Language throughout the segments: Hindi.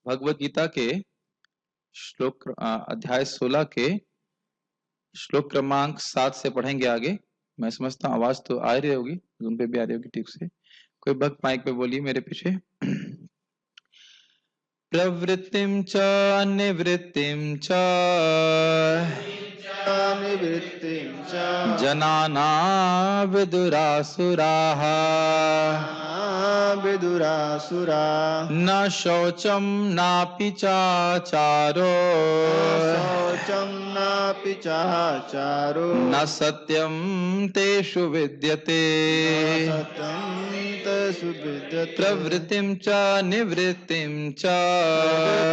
भगवत गीता के श्लोक अध्याय 16 के श्लोक क्रमांक 7 से पढ़ेंगे आगे। मैं समझता हूँ आवाज तो आ रही होगी, जूम पे भी आ रही होगी ठीक से। कोई भक्त माइक पे बोलिए मेरे पीछे। प्रवृत्तिं च निवृत्तिं च निवृत्तिं च जनाना विदुरासुराः विदुरासुरा न शौचं नापि चाचारो शौचं नापि चाचारो न सत्यं तेषु विद्यते सत्यं तेषु विद्यते प्रवृत्तिं च निवृत्तिं च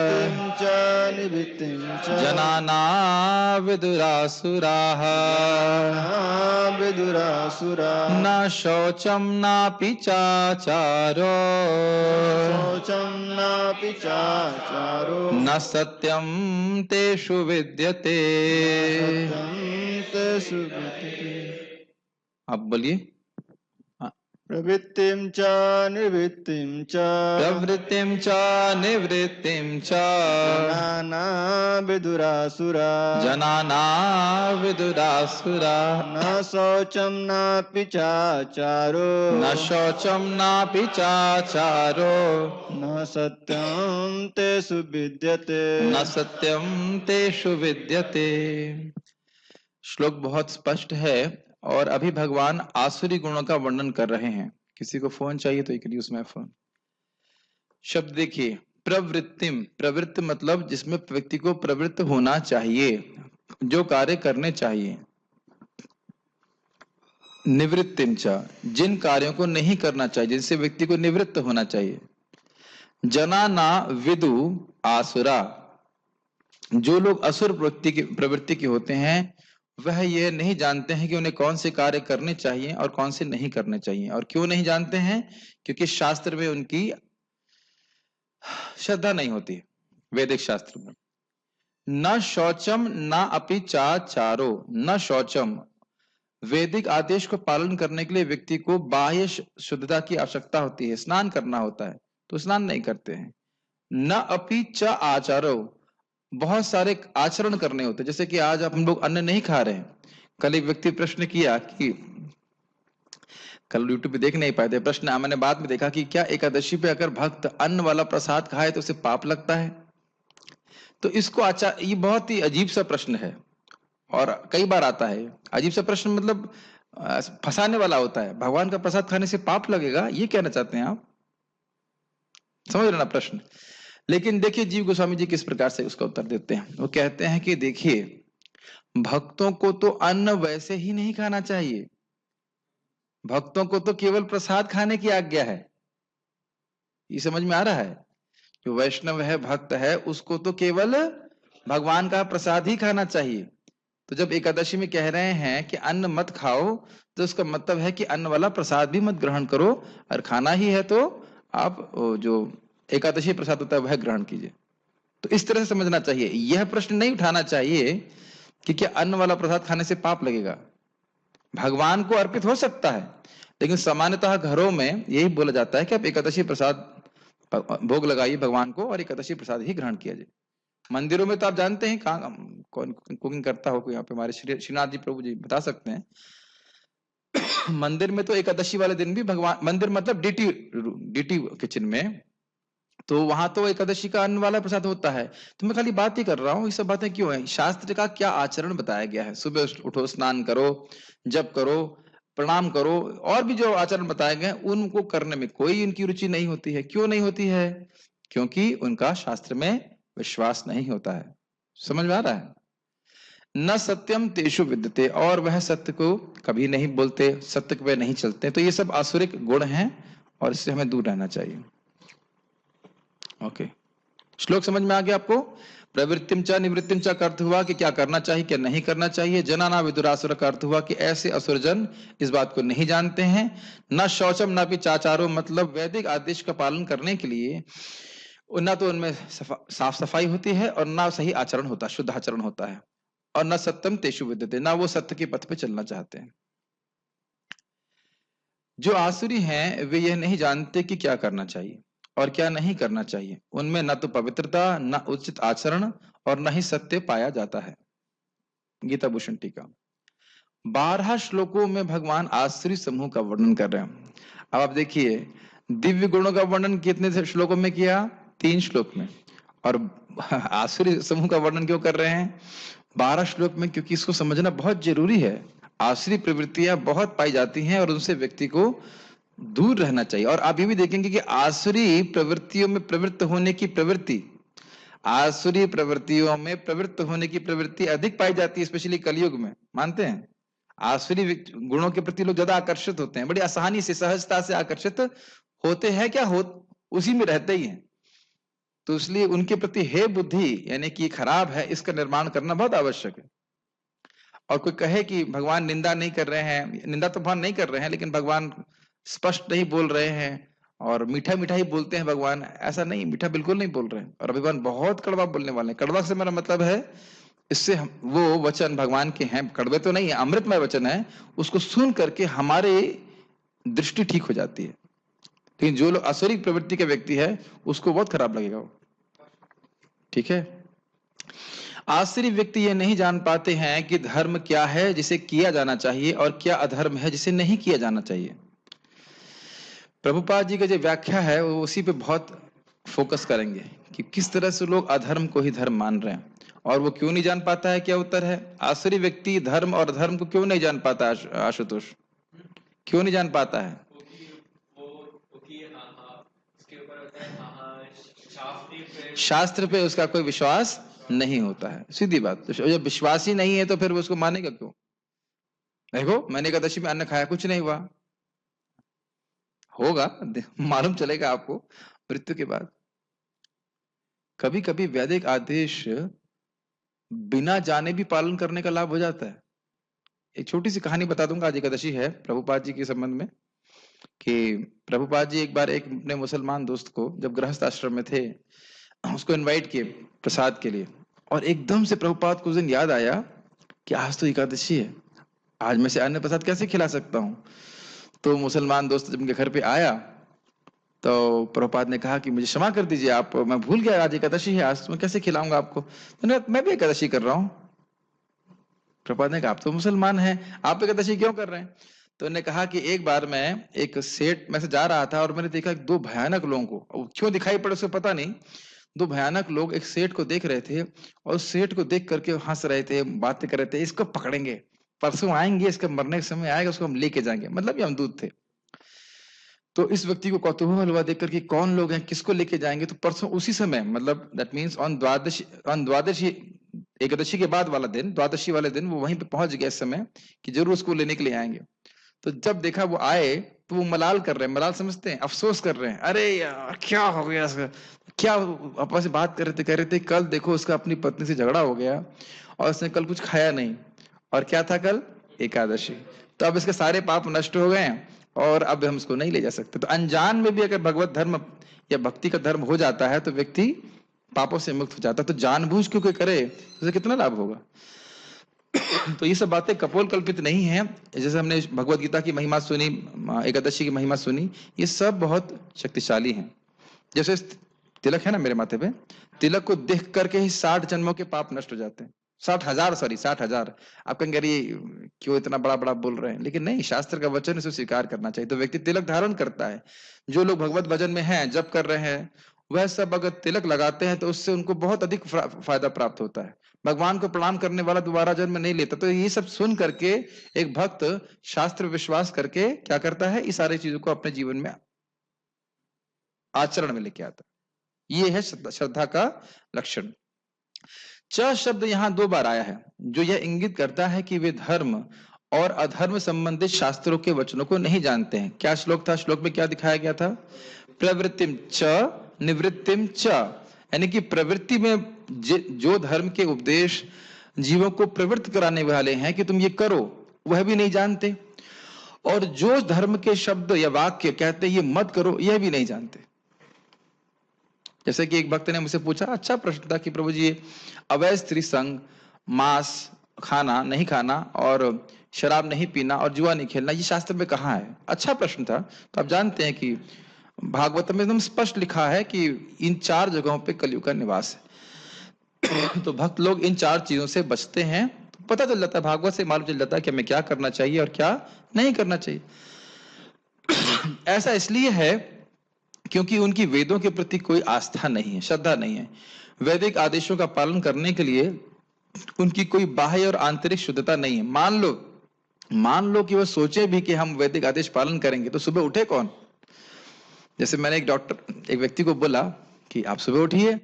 प्रवृत्तिं च निवृत्तिं च जनाना विदुरासुराः विदुरासुरा न शौचं नापि चाचारो शौचं नापि चाचारो न सत्यं तेषु विद्यते। सत्यं तेषु विद्यते। आप बोलिए। प्रवृत्तिं च निवृत्तिं च प्रवृत्तिं च निवृत्तिं च जनाना विदुरासुरा जनाना विदुरासुरा न शौचं नापि चाचारो न शौचं नापि चाचारो न सत्यं तेषु विद्यते न सत्यं तेषु विद्यते। श्लोक बहुत स्पष्ट है और अभी भगवान आसुरी गुणों का वर्णन कर रहे हैं। किसी को फोन चाहिए तो यूज माय फोन। शब्द देखिए, प्रवृत्तिम, प्रवृत्त मतलब जिसमें व्यक्ति को प्रवृत्त होना चाहिए, जो कार्य करने चाहिए। निवृत्तिम च, जिन कार्यों को नहीं करना चाहिए, जिनसे व्यक्ति को निवृत्त होना चाहिए। जनाना विदु आसुरा, जो लोग असुर प्रवृत्ति के होते हैं वह ये नहीं जानते हैं कि उन्हें कौन से कार्य करने चाहिए और कौन से नहीं करने चाहिए। और क्यों नहीं जानते हैं? क्योंकि शास्त्र में उनकी श्रद्धा नहीं होती, वैदिक शास्त्र में। न शौचम न अपि चाचारो, न शौचम, वैदिक आदेश को पालन करने के लिए व्यक्ति को बाह्य शुद्धता की आवश्यकता होती है, स्नान करना होता है, तो स्नान नहीं करते हैं। न अपि च आचारो, बहुत सारे आचरण करने होते, जैसे कि आज हम लोग अन्न नहीं खा रहे हैं। कल एक व्यक्ति प्रश्न किया कि कल यूट्यूब पे देख नहीं पाए थे प्रश्न, मैंने बाद में देखा कि क्या एकादशी पे अगर भक्त अन्न वाला प्रसाद खाए तो उसे पाप लगता है? तो इसको ये बहुत ही अजीब सा प्रश्न है और कई बार आता है। अजीब सा प्रश्न मतलब फंसाने वाला होता है। भगवान का प्रसाद खाने से पाप लगेगा, ये कहना चाहते हैं आप? समझ रहे ना प्रश्न? लेकिन देखिए जीव गोस्वामी जी किस प्रकार से उसका उत्तर देते हैं। वो कहते हैं कि देखिए, भक्तों को तो अन्न वैसे ही नहीं खाना चाहिए, भक्तों को तो केवल प्रसाद खाने की आज्ञा है। ये समझ में आ रहा है? जो वैष्णव है, भक्त है, उसको तो केवल भगवान का प्रसाद ही खाना चाहिए। तो जब एकादशी में कह रहे हैं कि अन्न मत खाओ, तो उसका मतलब है कि अन्न वाला प्रसाद भी मत ग्रहण करो, और खाना ही है तो आप जो एकादशी प्रसाद होता है वह ग्रहण कीजिए। तो इस तरह से समझना चाहिए। यह प्रश्न नहीं उठाना चाहिए कि क्या अन्न वाला प्रसाद खाने से पाप लगेगा। भगवान को अर्पित हो सकता है, लेकिन सामान्यतः घरों में यही बोला जाता है कि आप एकादशी प्रसाद भोग लगाइए भगवान को और एकादशी प्रसाद ही ग्रहण किया जाए। मंदिरों में तो आप जानते हैं कहाँ कौन कुकिंग करता हो, यहाँ पे हमारे श्रीनाथ जी प्रभु जी बता सकते हैं। मंदिर में तो एकादशी वाले दिन भी भगवान, मंदिर मतलब डीटी किचन में, तो वहां तो एकादशी का अन्न वाला प्रसाद होता है। तो मैं खाली बात ही कर रहा हूँ, ये सब बातें क्यों है? शास्त्र का क्या आचरण बताया गया है। सुबह उठो, स्नान करो, जप करो, प्रणाम करो, और भी जो आचरण बताए गए उनको करने में कोई उनकी रुचि नहीं होती है। क्यों नहीं होती है? क्योंकि उनका शास्त्र में विश्वास नहीं होता है। समझ में आ रहा है? न सत्यम तेषु विद्यते, और वह सत्य को कभी नहीं बोलते, सत्य पे नहीं चलते। तो ये सब आसुरिक गुण हैं और इससे हमें दूर रहना चाहिए। ओके, श्लोक समझ में आ गया आपको? प्रवृत्तिम च निवृत्तिम च का अर्थ हुआ कि क्या करना चाहिए क्या नहीं करना चाहिए। जनाना विदुरासुर का अर्थ हुआ कि ऐसे असुरजन इस बात को नहीं जानते हैं। न शौचम न भी चाचारो, मतलब वैदिक आदेश का पालन करने के लिए ना तो उनमें साफ सफाई होती है और ना सही आचरण होता, शुद्ध आचरण होता है। और न सत्यम तेषु विद्यते, ना वो सत्य के पथ पे चलना चाहते हैं। जो आसुरी हैं वे यह नहीं जानते कि क्या करना चाहिए और क्या नहीं करना चाहिए। उनमें न तो पवित्रता, न उचित आचरण और न ही सत्य पाया जाता है। गीता भूषण टीका। 12 श्लोकों में भगवान आसुरी समूह का वर्णन कर रहे हैं। अब आप देखिए, दिव्य गुणों का वर्णन कितने से श्लोकों में किया? 3 श्लोक में। और आसुरी समूह का वर्णन क्यों कर रहे हैं 12 श्लोक में? क्योंकि इसको समझना बहुत जरूरी है। आसुरी प्रवृत्तियां बहुत पाई जाती हैं और उनसे व्यक्ति को दूर रहना चाहिए। और आप ये भी देखेंगे कि आसुरी प्रवृत्तियों में प्रवृत्त होने की प्रवृत्ति, आसुरी प्रवृत्तियों में प्रवृत्त होने की प्रवृत्ति अधिक पाई जाती है, स्पेशली कलयुग में। मानते हैं? आसुरी गुणों के प्रति लोग ज्यादा आकर्षित होते हैं, बड़ी आसानी से, सहजता से आकर्षित होते हैं। क्या हो, उसी में रहते ही हैं। तो इसलिए उनके प्रति हे बुद्धि, यानी कि खराब है, इसका निर्माण करना बहुत आवश्यक है। और कोई कहे कि भगवान निंदा नहीं कर रहे हैं, निंदा तो भगवान नहीं कर रहे हैं, लेकिन भगवान स्पष्ट नहीं बोल रहे हैं और मीठा मीठा ही बोलते हैं भगवान, ऐसा नहीं, मीठा बिल्कुल नहीं बोल रहे हैं। और भगवान बहुत कड़वा बोलने वाले हैं। कड़वा से मेरा मतलब है, इससे वो वचन भगवान के हैं, कड़वे तो नहीं है, अमृतमय वचन है, उसको सुन करके हमारे दृष्टि ठीक हो जाती है। लेकिन जो लोग आसुरी प्रवृत्ति के व्यक्ति है, उसको बहुत खराब लगेगा वो। ठीक है। आसुरी व्यक्ति ये नहीं जान पाते हैं कि धर्म क्या है जिसे किया जाना चाहिए और क्या अधर्म है जिसे नहीं किया जाना चाहिए। प्रभुपाद जी का जो व्याख्या है वो उसी पे बहुत फोकस करेंगे कि किस तरह से लोग अधर्म को ही धर्म मान रहे हैं और वो क्यों नहीं जान पाता है। क्या उत्तर है? आसुरी व्यक्ति धर्म और अधर्म को क्यों नहीं जान पाता? आशुतोष, क्यों नहीं जान पाता है? शास्त्र पे उसका कोई विश्वास नहीं होता है, सीधी बात। तो जब विश्वास ही नहीं है तो फिर वो उसको मानेगा क्यों? देखो, मैंने एकादशी में अन्न खाया, कुछ नहीं हुआ, होगा, मालूम चलेगा आपको मृत्यु के बाद। कभी कभी वैदिक आदेश बिना जाने भी पालन करने का लाभ हो जाता है। एक छोटी सी कहानी बता दूंगा, आज एकादशी है, प्रभुपाद जी के संबंध में। कि प्रभुपाद जी एक बार एक अपने मुसलमान दोस्त को, जब गृहस्थ आश्रम में थे, उसको इनवाइट किए प्रसाद के लिए। और एकदम से प्रभुपाद को उस दिन याद आया कि आज तो एकादशी है, आज मैं से अन्न प्रसाद कैसे खिला सकता हूँ। तो मुसलमान दोस्त जब उनके घर पे आया तो प्रभुपाद ने कहा कि मुझे क्षमा कर दीजिए आप, मैं भूल गया आज एकादशी है, आज मैं कैसे खिलाऊंगा आपको। तो मैं भी एकादशी कर रहा हूँ। प्रभुपाद ने कहा आप तो मुसलमान हैं, आप एकादशी क्यों कर रहे हैं? तो उन्होंने कहा कि एक बार मैं एक सेठ में से जा रहा था और मैंने देखा 2 भयानक लोगों को, क्यों दिखाई पड़े उसको पता नहीं, 2 भयानक लोग एक सेठ को देख रहे थे और सेठ को देख करके हंस रहे थे, बातें कर रहे थे, इसको पकड़ेंगे, परसों आएंगे, इसका मरने का समय आएगा, उसको हम लेके जाएंगे, मतलब ये यमदूत थे। तो इस व्यक्ति को कौतूहल हुआ देख करके कौन लोग हैं, किसको लेके जाएंगे। तो परसों उसी समय, मतलब दैट मीन्स ऑन द्वादशी एकादशी के बाद वाला दिन, द्वादशी वाले दिन वो वहीं पे पहुंच गया इस समय कि जरूर उसको लेने के लिए आएंगे। तो जब देखा वो आए तो वो मलाल कर रहे हैं, मलाल समझते हैं, अफसोस कर रहे हैं, अरे यार क्या हो गया इसका, क्या आपस में बात कर रहे थे, कह रहे थे कल देखो उसका अपनी पत्नी से झगड़ा हो गया और उसने कल कुछ खाया नहीं, और क्या था कल? एकादशी। तो अब इसके सारे पाप नष्ट हो गए और अब हम इसको नहीं ले जा सकते। तो अनजान में भी अगर भगवत धर्म या भक्ति का धर्म हो जाता है तो व्यक्ति पापों से मुक्त हो जाता है। तो जानबूझ क्यों कोई करे, उसे कितना लाभ होगा। तो ये सब बातें कपोल कल्पित नहीं है। जैसे हमने भगवत गीता की महिमा सुनी, एकादशी की महिमा सुनी, ये सब बहुत शक्तिशाली हैं। जैसे तिलक है ना मेरे माथे पे, तिलक को देख करके ही 60 जन्मों के पाप नष्ट हो जाते हैं। 60,000 आप कहेंगे अरे क्यों इतना बड़ा बड़ा बोल रहे हैं, लेकिन नहीं, शास्त्र का वचन इसे स्वीकार करना चाहिए। तो व्यक्ति तिलक धारण करता है। जो लोग भगवत भजन में हैं, जप कर रहे हैं, वह सब अगर तिलक लगाते हैं तो उससे उनको बहुत अधिक फायदा प्राप्त होता है। भगवान को प्रणाम करने वाला दोबारा जन्म नहीं लेता। तो ये सब सुन करके एक भक्त शास्त्र विश्वास करके क्या करता है, इस सारी चीजों को अपने जीवन में आचरण में लेके आता है। ये है श्रद्धा का लक्षण। च शब्द यहां 2 बार आया है, जो यह इंगित करता है कि वे धर्म और अधर्म संबंधित शास्त्रों के वचनों को नहीं जानते हैं। क्या श्लोक था? श्लोक में क्या दिखाया गया था? प्रवृत्तिम च निवृत्तिम च, यानी कि प्रवृत्ति में जो धर्म के उपदेश जीवों को प्रवृत्त कराने वाले हैं कि तुम ये करो, वह भी नहीं जानते, और जो धर्म के शब्द या वाक्य कहते हैं ये मत करो, यह भी नहीं जानते। जैसे कि एक भक्त ने मुझसे पूछा, अच्छा प्रश्न था कि प्रभु जी अवैध स्त्री संग, मांस खाना नहीं खाना और शराब नहीं पीना और जुआ नहीं खेलना, ये शास्त्र में कहाँ है? अच्छा प्रश्न था। तो आप जानते हैं कि भागवत में एकदम स्पष्ट लिखा है कि इन 4 जगहों पे कलयुग का निवास है। तो भक्त लोग इन 4 चीजों से बचते हैं, तो पता चल जाता है, भागवत से मालूम चल जाता है कि हमें क्या करना चाहिए और क्या नहीं करना चाहिए। ऐसा इसलिए है क्योंकि उनकी वेदों के प्रति कोई आस्था नहीं है, श्रद्धा नहीं है। वैदिक आदेशों का पालन करने के लिए उनकी कोई बाह्य और आंतरिक शुद्धता नहीं है। मान लो कि वो सोचे भी कि हम वैदिक आदेश पालन करेंगे, तो सुबह उठे कौन? जैसे मैंने एक व्यक्ति को बोला कि आप सुबह उठिए,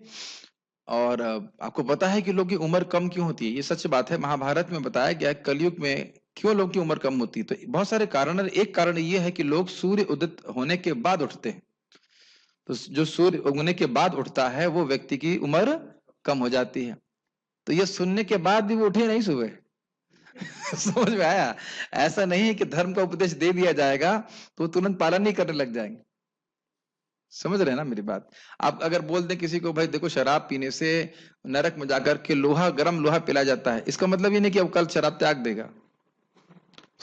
और आपको पता है कि लोग की उम्र कम क्यों होती है? ये सच बात है, महाभारत में बताया गया है कलयुग में क्यों लोग की उम्र कम होती है। तो बहुत सारे कारण है। एक कारण ये है कि लोग सूर्य उदित होने के बाद उठते हैं। तो जो सूर्य उगने के बाद उठता है वो व्यक्ति की उम्र कम हो जाती है। तो ये सुनने के बाद भी वो उठे नहीं सुबह। समझ में आया? ऐसा नहीं है कि धर्म का उपदेश दे दिया जाएगा तो तुरंत पालन नहीं करने लग जाएंगे। समझ रहे हैं ना मेरी बात? आप अगर बोल दें किसी को, भाई देखो शराब पीने से नरक में जाकर के गर्म लोहा पिलाया जाता है, इसका मतलब ये नहीं कि अब कल शराब त्याग देगा।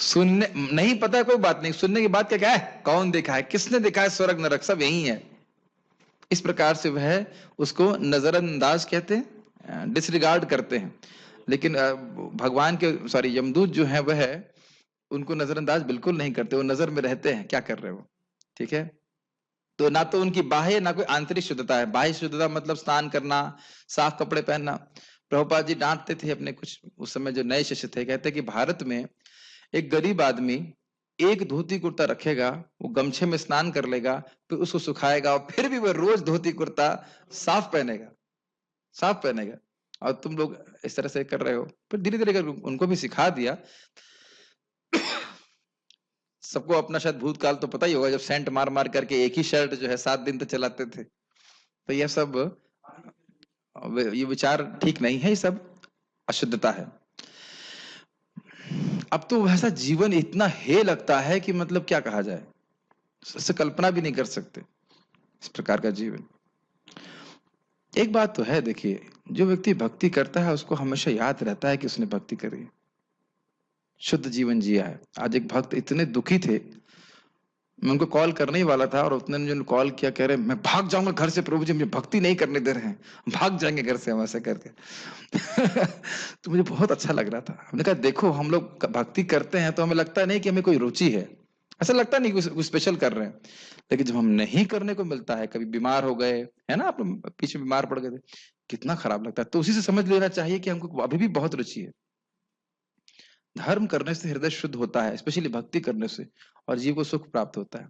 सुनने नहीं पता है कोई बात नहीं, सुनने की बात क्या है? कौन देखा है, किसने देखा है स्वर्ग नरक, सब यही है। इस प्रकार से वह उसको नजरअंदाज कहते हैं, डिसरिगार्ड करते हैं। लेकिन भगवान के यमदूत जो है वह उनको नजरअंदाज बिल्कुल नहीं करते, वो नजर में रहते हैं क्या कर रहे हो। ठीक है? तो ना तो उनकी बाह्य ना कोई आंतरिक शुद्धता है। बाह्य शुद्धता मतलब स्नान करना, साफ कपड़े पहनना। प्रभुपाद जी डांटते थे अपने कुछ उस समय जो नए शिष्य थे, कहते कि भारत में एक गरीब आदमी एक धोती कुर्ता रखेगा, वो गमछे में स्नान कर लेगा, फिर उसको सुखाएगा और फिर भी वह रोज धोती कुर्ता साफ पहनेगा। और तुम लोग इस तरह से कर रहे हो। फिर धीरे धीरे उनको भी सिखा दिया। सबको अपना शायद भूतकाल तो पता ही होगा, जब सेंट मार मार करके एक ही शर्ट जो है 7 दिन तक चलाते थे। तो यह सब ये विचार ठीक नहीं है, ये सब अशुद्धता है। अब तो वैसा जीवन इतना हे लगता है कि मतलब क्या कहा जाए, इससे कल्पना भी नहीं कर सकते इस प्रकार का जीवन। एक बात तो है, देखिए, जो व्यक्ति भक्ति करता है उसको हमेशा याद रहता है कि उसने भक्ति करी, शुद्ध जीवन जिया है। आज एक भक्त इतने दुखी थे, मैं उनको कॉल करने ही वाला था और उतने जो कॉल किया, कह रहे मैं भाग जाऊंगा घर से, प्रभु जी मुझे भक्ति नहीं करने दे रहे हैं, भाग जाएंगे घर से हम, ऐसे करके। तो मुझे बहुत अच्छा लग रहा था। हमने कहा देखो, हम लोग भक्ति करते हैं तो हमें लगता नहीं कि हमें कोई रुचि है, ऐसा लगता नहीं कुछ स्पेशल कर रहे हैं। लेकिन जब हम नहीं करने को मिलता है, कभी बीमार हो गए है ना, आप पीछे बीमार पड़ गए थे, कितना खराब लगता है। तो उसी से समझ लेना चाहिए कि हमको अभी भी बहुत रुचि है। धर्म करने से हृदय शुद्ध होता है, स्पेशली भक्ति करने से, और जीव को सुख प्राप्त होता है।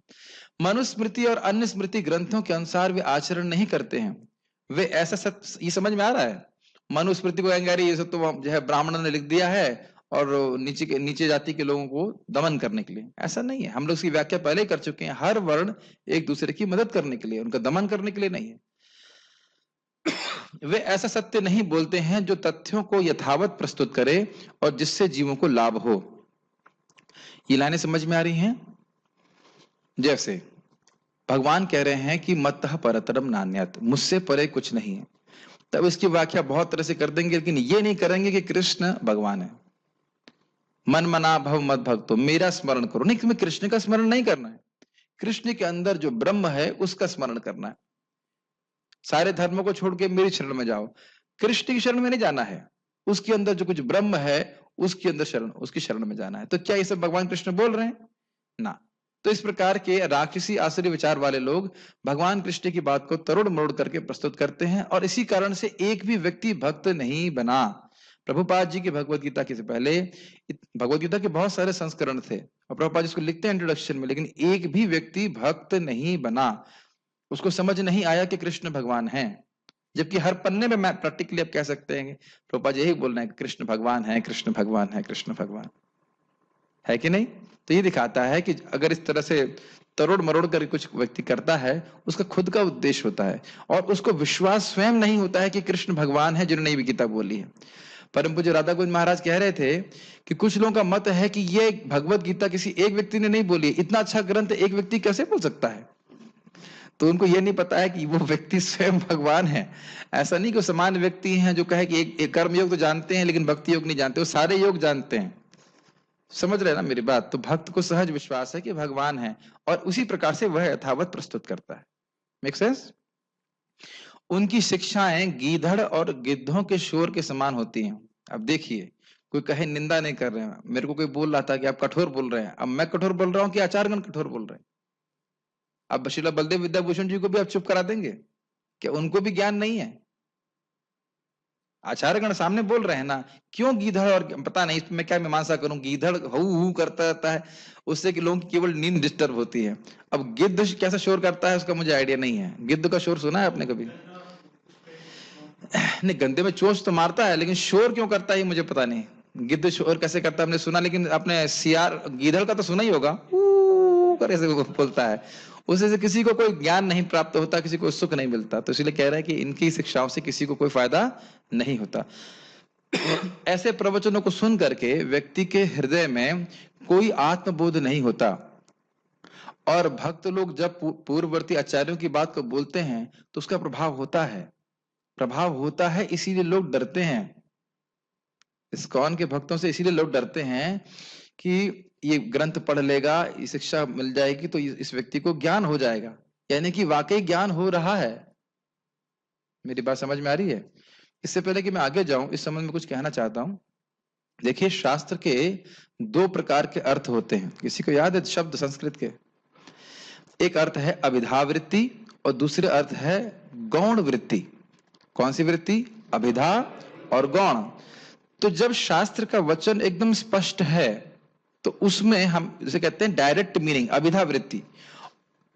मनुस्मृति और अन्य स्मृति ग्रंथों के अनुसार वे आचरण नहीं करते हैं। वे ऐसा ये समझ में आ रहा है, मनुस्मृति को कहेंगे ये सब तो जो है ब्राह्मणों ने लिख दिया है और नीचे जाति के लोगों को दमन करने के लिए। ऐसा नहीं है, हम लोग इसकी व्याख्या पहले ही कर चुके हैं। हर वर्ण एक दूसरे की मदद करने के लिए, उनका दमन करने के लिए नहीं है। वे ऐसा सत्य नहीं बोलते हैं जो तथ्यों को यथावत प्रस्तुत करे और जिससे जीवों को लाभ हो। ये लाइनें समझ में आ रही हैं? जैसे भगवान कह रहे हैं कि मत्तः परतरम नान्यत, मुझसे परे कुछ नहीं है। तब इसकी व्याख्या बहुत तरह से कर देंगे, लेकिन ये नहीं करेंगे कि कृष्ण भगवान है। मन मना भव मत भक्तो, मेरा स्मरण करो। नहीं, तुम्हें कृष्ण का स्मरण नहीं करना है, कृष्ण के अंदर जो ब्रह्म है उसका स्मरण करना है। सारे धर्मों को छोड़ के मेरी शरण में जाओ। कृष्ण की शरण में नहीं जाना है, उसके अंदर जो कुछ ब्रह्म है उसके अंदर उसकी शरण में जाना है। तो क्या ये सब भगवान कृष्ण बोल रहे हैं ना? तो इस प्रकार के राक्षसी आसुरी विचार वाले लोग भगवान कृष्ण की बात को तरोड़ मरोड़ करके प्रस्तुत करते हैं, और इसी कारण से एक भी व्यक्ति भक्त नहीं बना। प्रभुपाद जी की भगवत गीता के से पहले भगवत गीता के बहुत सारे संस्करण थे, और प्रभुपाद जी इसको लिखते हैं इंट्रोडक्शन में, लेकिन एक भी व्यक्ति भक्त नहीं बना। उसको समझ नहीं आया कि कृष्ण भगवान है, जबकि हर पन्ने में मैं प्रैक्टिकली आप कह सकते हैं प्रभुपाद जी यही बोल रहे हैं, कृष्ण भगवान है, कृष्ण भगवान है, कृष्ण भगवान है कि नहीं? तो ये दिखाता है कि अगर इस तरह से तरोड़ मरोड़ कर कुछ व्यक्ति करता है, उसका खुद का उद्देश्य होता है, और उसको विश्वास स्वयं नहीं होता है कि कृष्ण भगवान है जिन्होंने ये गीता बोली है। परम पूज्य राधा गोविंद महाराज कह रहे थे कि कुछ लोगों का मत है कि ये भगवत गीता किसी एक व्यक्ति ने नहीं बोली, इतना अच्छा ग्रंथ एक व्यक्ति कैसे बोल सकता है? तो उनको ये नहीं पता है कि वो व्यक्ति स्वयं भगवान है। ऐसा नहीं कि समान व्यक्ति हैं जो कहे कि एक कर्म योग तो जानते हैं लेकिन भक्ति योग नहीं जानते, वो सारे योग जानते हैं। समझ रहे हैं ना मेरी बात? तो भक्त को सहज विश्वास है कि भगवान है और उसी प्रकार से वह यथावत प्रस्तुत करता है। Make sense? उनकी शिक्षाएं गीधड़ और गिद्धों के शोर के समान होती हैं। अब देखिए, कोई कहे निंदा नहीं कर रहे हैं, मेरे को कोई बोल रहा था कि आप कठोर बोल रहे हैं, अब मैं कठोर बोल रहा हूं कि आचार्यगण कठोर बोल रहे हैं? अब श्रील बलदेव विद्याभूषण जी को भी आप चुप करा देंगे? क्या उनको भी ज्ञान नहीं है? आचार्यगण सामने बोल रहे हैं ना, क्यों गीधड़ और पता नहीं इसमें क्या मीमांसा करूं, गीधड़ हु करता रहता है, उससे कि लोगों की केवल नींद डिस्टर्ब होती है। अब गिद्ध कैसा शोर करता है उसका मुझे आइडिया नहीं है। गिद्ध का शोर सुना है आपने कभी? नहीं, गंदे में चोंच तो मारता है, लेकिन शोर क्यों करता है मुझे पता नहीं। गिद्ध शोर कैसे करता है हमने सुना, लेकिन आपने सियार गीधड़ का तो सुना ही होगा, करे से बोलता है। उससे से किसी को कोई ज्ञान नहीं प्राप्त होता, किसी को सुख नहीं मिलता। तो इसलिए कह रहा है कि इनकी शिक्षाओं से किसी को कोई फायदा नहीं होता। ऐसे प्रवचनों को सुन करके व्यक्ति के हृदय में कोई आत्मबोध नहीं होता। और भक्त लोग जब पूर्ववर्ती आचार्यों की बात को बोलते हैं तो उसका प्रभाव होता है, इसीलिए लोग डरते हैं। इस्कॉन के भक्तों से इसीलिए लोग डरते हैं कि ये ग्रंथ पढ़ लेगा, ये शिक्षा मिल जाएगी तो इस व्यक्ति को ज्ञान हो जाएगा, यानी कि वाकई ज्ञान हो रहा है। मेरी बात समझ में आ रही है? इससे पहले कि मैं आगे जाऊं, इस संबंध में कुछ कहना चाहता हूं। देखिए, शास्त्र के दो प्रकार के अर्थ होते हैं। किसी को याद है शब्द संस्कृत के? एक अर्थ है अभिधा वृत्ति और दूसरे अर्थ है गौण वृत्ति। कौन सी वृत्ति? अभिधा और गौण। तो जब शास्त्र का वचन एकदम स्पष्ट है तो उसमें हम जिसे कहते हैं डायरेक्ट मीनिंग, अभिधा वृत्ति,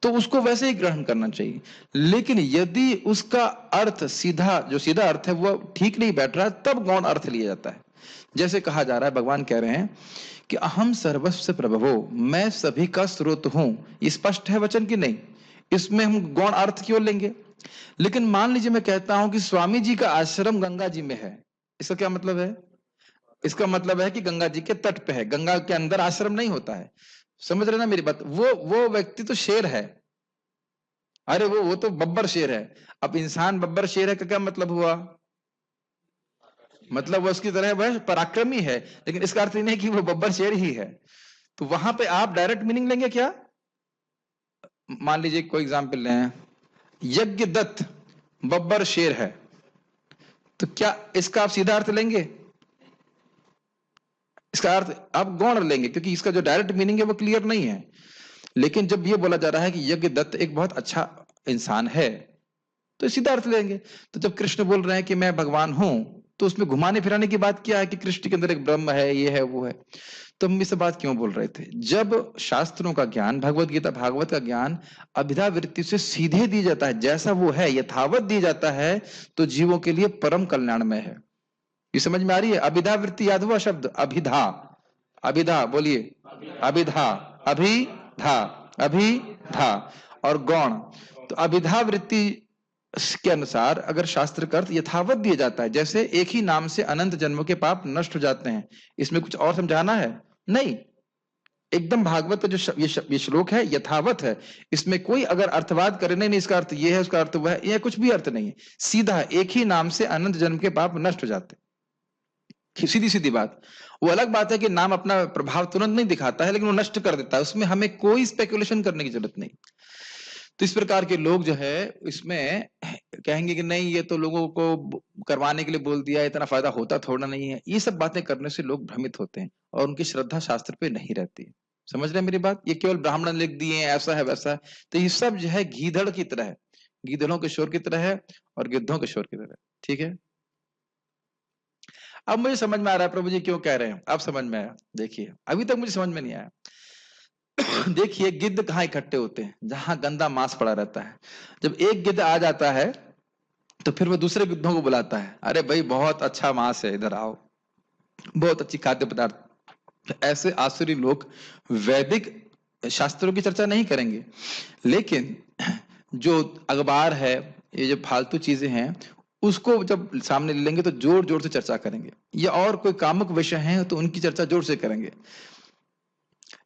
तो उसको वैसे ही ग्रहण करना चाहिए। लेकिन यदि उसका अर्थ जो सीधा अर्थ है वो ठीक नहीं बैठ रहा, तब गौण अर्थ लिया जाता है। जैसे कहा जा रहा है, भगवान कह रहे हैं कि अहम सर्वस्व प्रभवो, मैं सभी का स्रोत हूं। ये स्पष्ट है वचन कि नहीं? इसमें हम गौण अर्थ क्यों लेंगे? लेकिन मान लीजिए मैं कहता हूं कि स्वामी जी का आश्रम गंगा जी में है, इसका क्या मतलब है? इसका मतलब है कि गंगा जी के तट पे है, गंगा के अंदर आश्रम नहीं होता है। समझ रहे ना मेरी बात? वो व्यक्ति तो शेर है, अरे वो तो बब्बर शेर है। अब इंसान बब्बर शेर है का क्या मतलब हुआ? मतलब वो उसकी तरह वह पराक्रमी है, लेकिन इसका अर्थ नहीं है कि वो बब्बर शेर ही है। तो वहां पे आप डायरेक्ट मीनिंग लेंगे क्या? मान लीजिए कोई एग्जाम्पल लें, यज्ञ दत्त बब्बर शेर है, तो क्या इसका आप सीधा अर्थ लेंगे? इसका अर्थ आप गौण लेंगे, क्योंकि इसका जो डायरेक्ट मीनिंग है वो क्लियर नहीं है। लेकिन जब ये बोला जा रहा है कि यज्ञ दत्त एक बहुत अच्छा इंसान है, तो सीधा अर्थ लेंगे। तो जब कृष्ण बोल रहे हैं कि मैं भगवान हूं, तो उसमें घुमाने फिराने की बात क्या है कि कृष्ण के अंदर एक ब्रह्म है, ये है, वो है। तो हम इस बात क्यों बोल रहे थे? जब शास्त्रों का ज्ञान, भगवत गीता भागवत का ज्ञान अभिधा वृत्ति से सीधे दी जाता है, जैसा वो है यथावत दी जाता है, तो जीवों के लिए परम कल्याणमय है। ये समझ में आ रही है? अभिधा वृत्ति याद हुआ शब्द? अभिधा, अभिधा बोलिए, अभिधा, अभिधा, अभिधा और गौण। तो अभिधा वृत्ति के अनुसार अगर शास्त्र का अर्थ यथावत दिया जाता है, जैसे एक ही नाम से अनंत जन्मों के पाप नष्ट हो जाते हैं, इसमें कुछ और समझाना है नहीं। एकदम भागवत का जो ये श्लोक है यथावत है, इसमें कोई अगर अर्थवाद करे नहीं इसका अर्थ ये है, उसका अर्थ वह है, यह कुछ भी अर्थ नहीं है। सीधा एक ही नाम से अनंत जन्म के पाप नष्ट हो जाते, सीधी सीधी बात। वो अलग बात है कि नाम अपना प्रभाव तुरंत नहीं दिखाता है, लेकिन वो नष्ट कर देता है, उसमें हमें कोई स्पेकुलेशन करने की जरूरत नहीं। तो इस प्रकार के लोग जो है इसमें कहेंगे कि नहीं, ये तो लोगों को करवाने के लिए बोल दिया, इतना फायदा होता थोड़ा नहीं है। ये सब बातें करने से लोग भ्रमित होते हैं और उनकी श्रद्धा शास्त्र पे नहीं रहती है। समझ रहे हैं मेरी बात? ये केवल ब्राह्मण लिख दिए ऐसा है वैसा है, तो ये सब जो है गीधड़ की तरह है, गीधड़ों के शोर की तरह है और गिद्धों के शोर की तरह। ठीक है, अब मुझे समझ में आ रहा है प्रभु जी क्यों कह रहे हैं। अब समझ में आया। देखिए, अभी तक मुझे समझ में नहीं आया। देखिए, गिद्ध कहाँ इकट्ठे होते हैं? जहां गंदा मांस पड़ा रहता है। जब एक गिद्ध आ जाता है तो फिर वो दूसरे गिद्धों को बुलाता है, अरे भाई बहुत अच्छा मांस है, इधर आओ, बहुत अच्छी खाद्य पदार्थ। ऐसे आसुरी लोग वैदिक शास्त्रों की चर्चा नहीं करेंगे, लेकिन जो अखबार है, ये जो फालतू चीजें हैं, उसको जब सामने ले लेंगे तो जोर जोर से चर्चा करेंगे। या और कोई कामुक विषय है तो उनकी चर्चा जोर से करेंगे।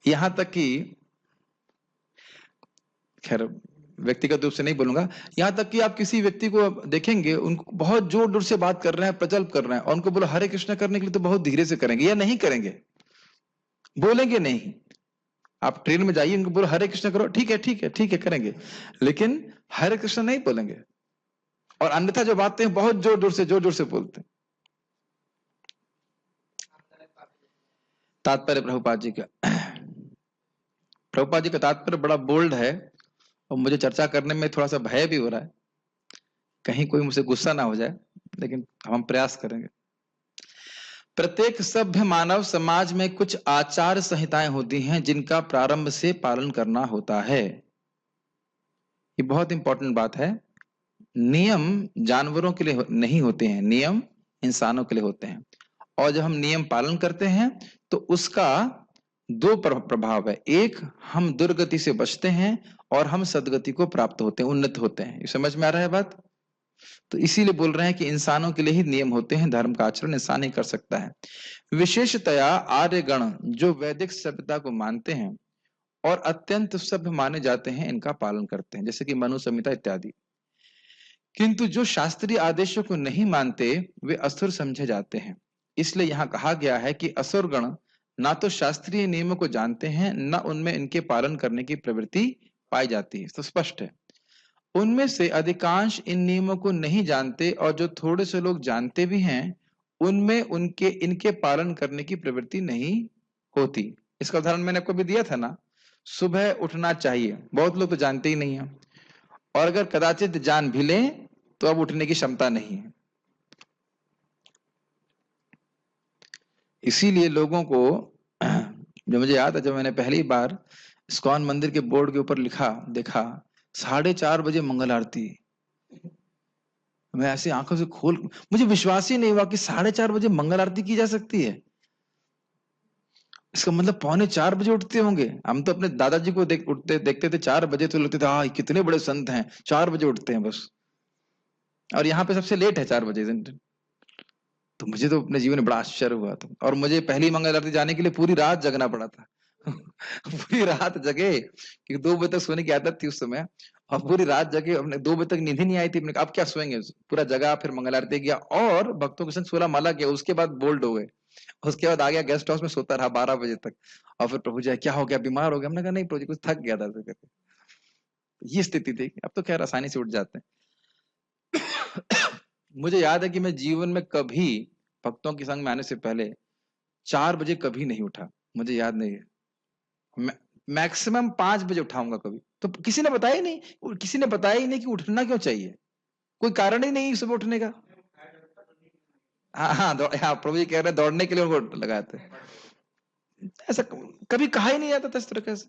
यहां तक कि, खैर व्यक्तिगत रूप से नहीं बोलूंगा, यहां तक कि आप किसी व्यक्ति को देखेंगे, उनको बहुत जोर जोर से बात कर रहे हैं, प्रचल्प कर रहे हैं, और उनको बोलो हरे कृष्णा करने के लिए तो बहुत धीरे से करेंगे या नहीं करेंगे। बोलेंगे नहीं। आप ट्रेन में जाइए, उनको बोलो हरे कृष्ण करो, ठीक है ठीक है ठीक है करेंगे, लेकिन हरे कृष्ण नहीं बोलेंगे। और अन्यथा जो बातें हैं बहुत जोर जोर से बोलते हैं। तात्पर्य प्रभुपाद जी का, प्रभुपाद जी का तात्पर्य बड़ा बोल्ड है और मुझे चर्चा करने में थोड़ा सा भय भी हो रहा है, कहीं कोई मुझसे गुस्सा ना हो जाए, लेकिन हम प्रयास करेंगे। प्रत्येक सभ्य मानव समाज में कुछ आचार संहिताएं होती हैं जिनका प्रारंभ से पालन करना होता है। ये बहुत इंपॉर्टेंट बात है। नियम जानवरों के लिए नहीं होते हैं, नियम इंसानों के लिए होते हैं। और जब हम नियम पालन करते हैं तो उसका दो प्रभाव है। एक, हम दुर्गति से बचते हैं और हम सदगति को प्राप्त होते हैं, उन्नत होते हैं। ये समझ में आ रहा है बात? तो इसीलिए बोल रहे हैं कि इंसानों के लिए ही नियम होते हैं, धर्म का आचरण इंसान ही कर सकता है। विशेषतया आर्यगण जो वैदिक सभ्यता को मानते हैं और अत्यंत सभ्य माने जाते हैं, इनका पालन करते हैं, जैसे कि मनु संहिता इत्यादि। किंतु जो शास्त्रीय आदेशों को नहीं मानते वे असुर समझे जाते हैं। इसलिए यहाँ कहा गया है कि असुर गण ना तो शास्त्रीय नियमों को जानते हैं, न उनमें इनके पालन करने की प्रवृत्ति पाई जाती है। तो स्पष्ट है, उनमें से अधिकांश इन नियमों को नहीं जानते और जो थोड़े से लोग जानते भी हैं उनमें उनके इनके पालन करने की प्रवृत्ति नहीं होती। इसका उदाहरण मैंने आपको भी दिया था ना, सुबह उठना चाहिए, बहुत लोग तो जानते ही नहीं है, और अगर कदाचित जान भी लें तो अब उठने की क्षमता नहीं है। इसीलिए लोगों को जो मुझे याद है, जब मैंने पहली बार इस्कॉन मंदिर के बोर्ड के ऊपर लिखा देखा 4:30 बजे मंगल आरती, मैं ऐसे आंखों से खोल, मुझे विश्वास ही नहीं हुआ कि 4:30 बजे मंगल आरती की जा सकती है। इसका मतलब 3:45 बजे उठते होंगे। हम तो अपने दादाजी को देखते थे 4 बजे, तो लगते थे हाँ कितने बड़े संत हैं, 4 बजे उठते हैं बस। और यहाँ पे सबसे लेट है 4 बजे। तो मुझे तो अपने जीवन में बड़ा आश्चर्य हुआ था, और मुझे पहली मंगल आरती जाने के लिए पूरी रात जगना पड़ा था। पूरी रात जगे, क्योंकि 2 बजे तक सोने की आदत थी उस समय, और पूरी रात जगे, हमने 2 बजे तक नींद ही नहीं आई थी। हमने कहा अब क्या सोएंगे, पूरा जगा, फिर मंगल आरती किया और भक्तों के संग 16 माला किया। उसके बाद बोल्ड हो गए, उसके बाद आ गया गेस्ट हाउस में, सोता रहा 12 बजे तक। और फिर प्रभु जी क्या हो गया, बीमार हो गया? हमने कहा नहीं प्रभु जी, कुछ थक गया था ऐसे करके। ये स्थिति थी। अब तो खैर आसानी से उठ जाते हैं। मुझे याद है कि मैं जीवन में कभी भक्तों के संग में आने से पहले 4 बजे कभी नहीं उठा, मुझे याद नहीं है। मैक्सिमम 5 बजे उठाऊंगा कभी। तो किसी ने बताया ही नहीं, किसी ने बताया ही नहीं कि उठना क्यों चाहिए, कोई कारण ही नहीं सुबह उठने का। हाँ हाँ, हाँ प्रभु जी कह रहे हैं दौड़ने के लिए उनको लगाते, ऐसा कभी कहा ही नहीं जाता था इस तरीके से।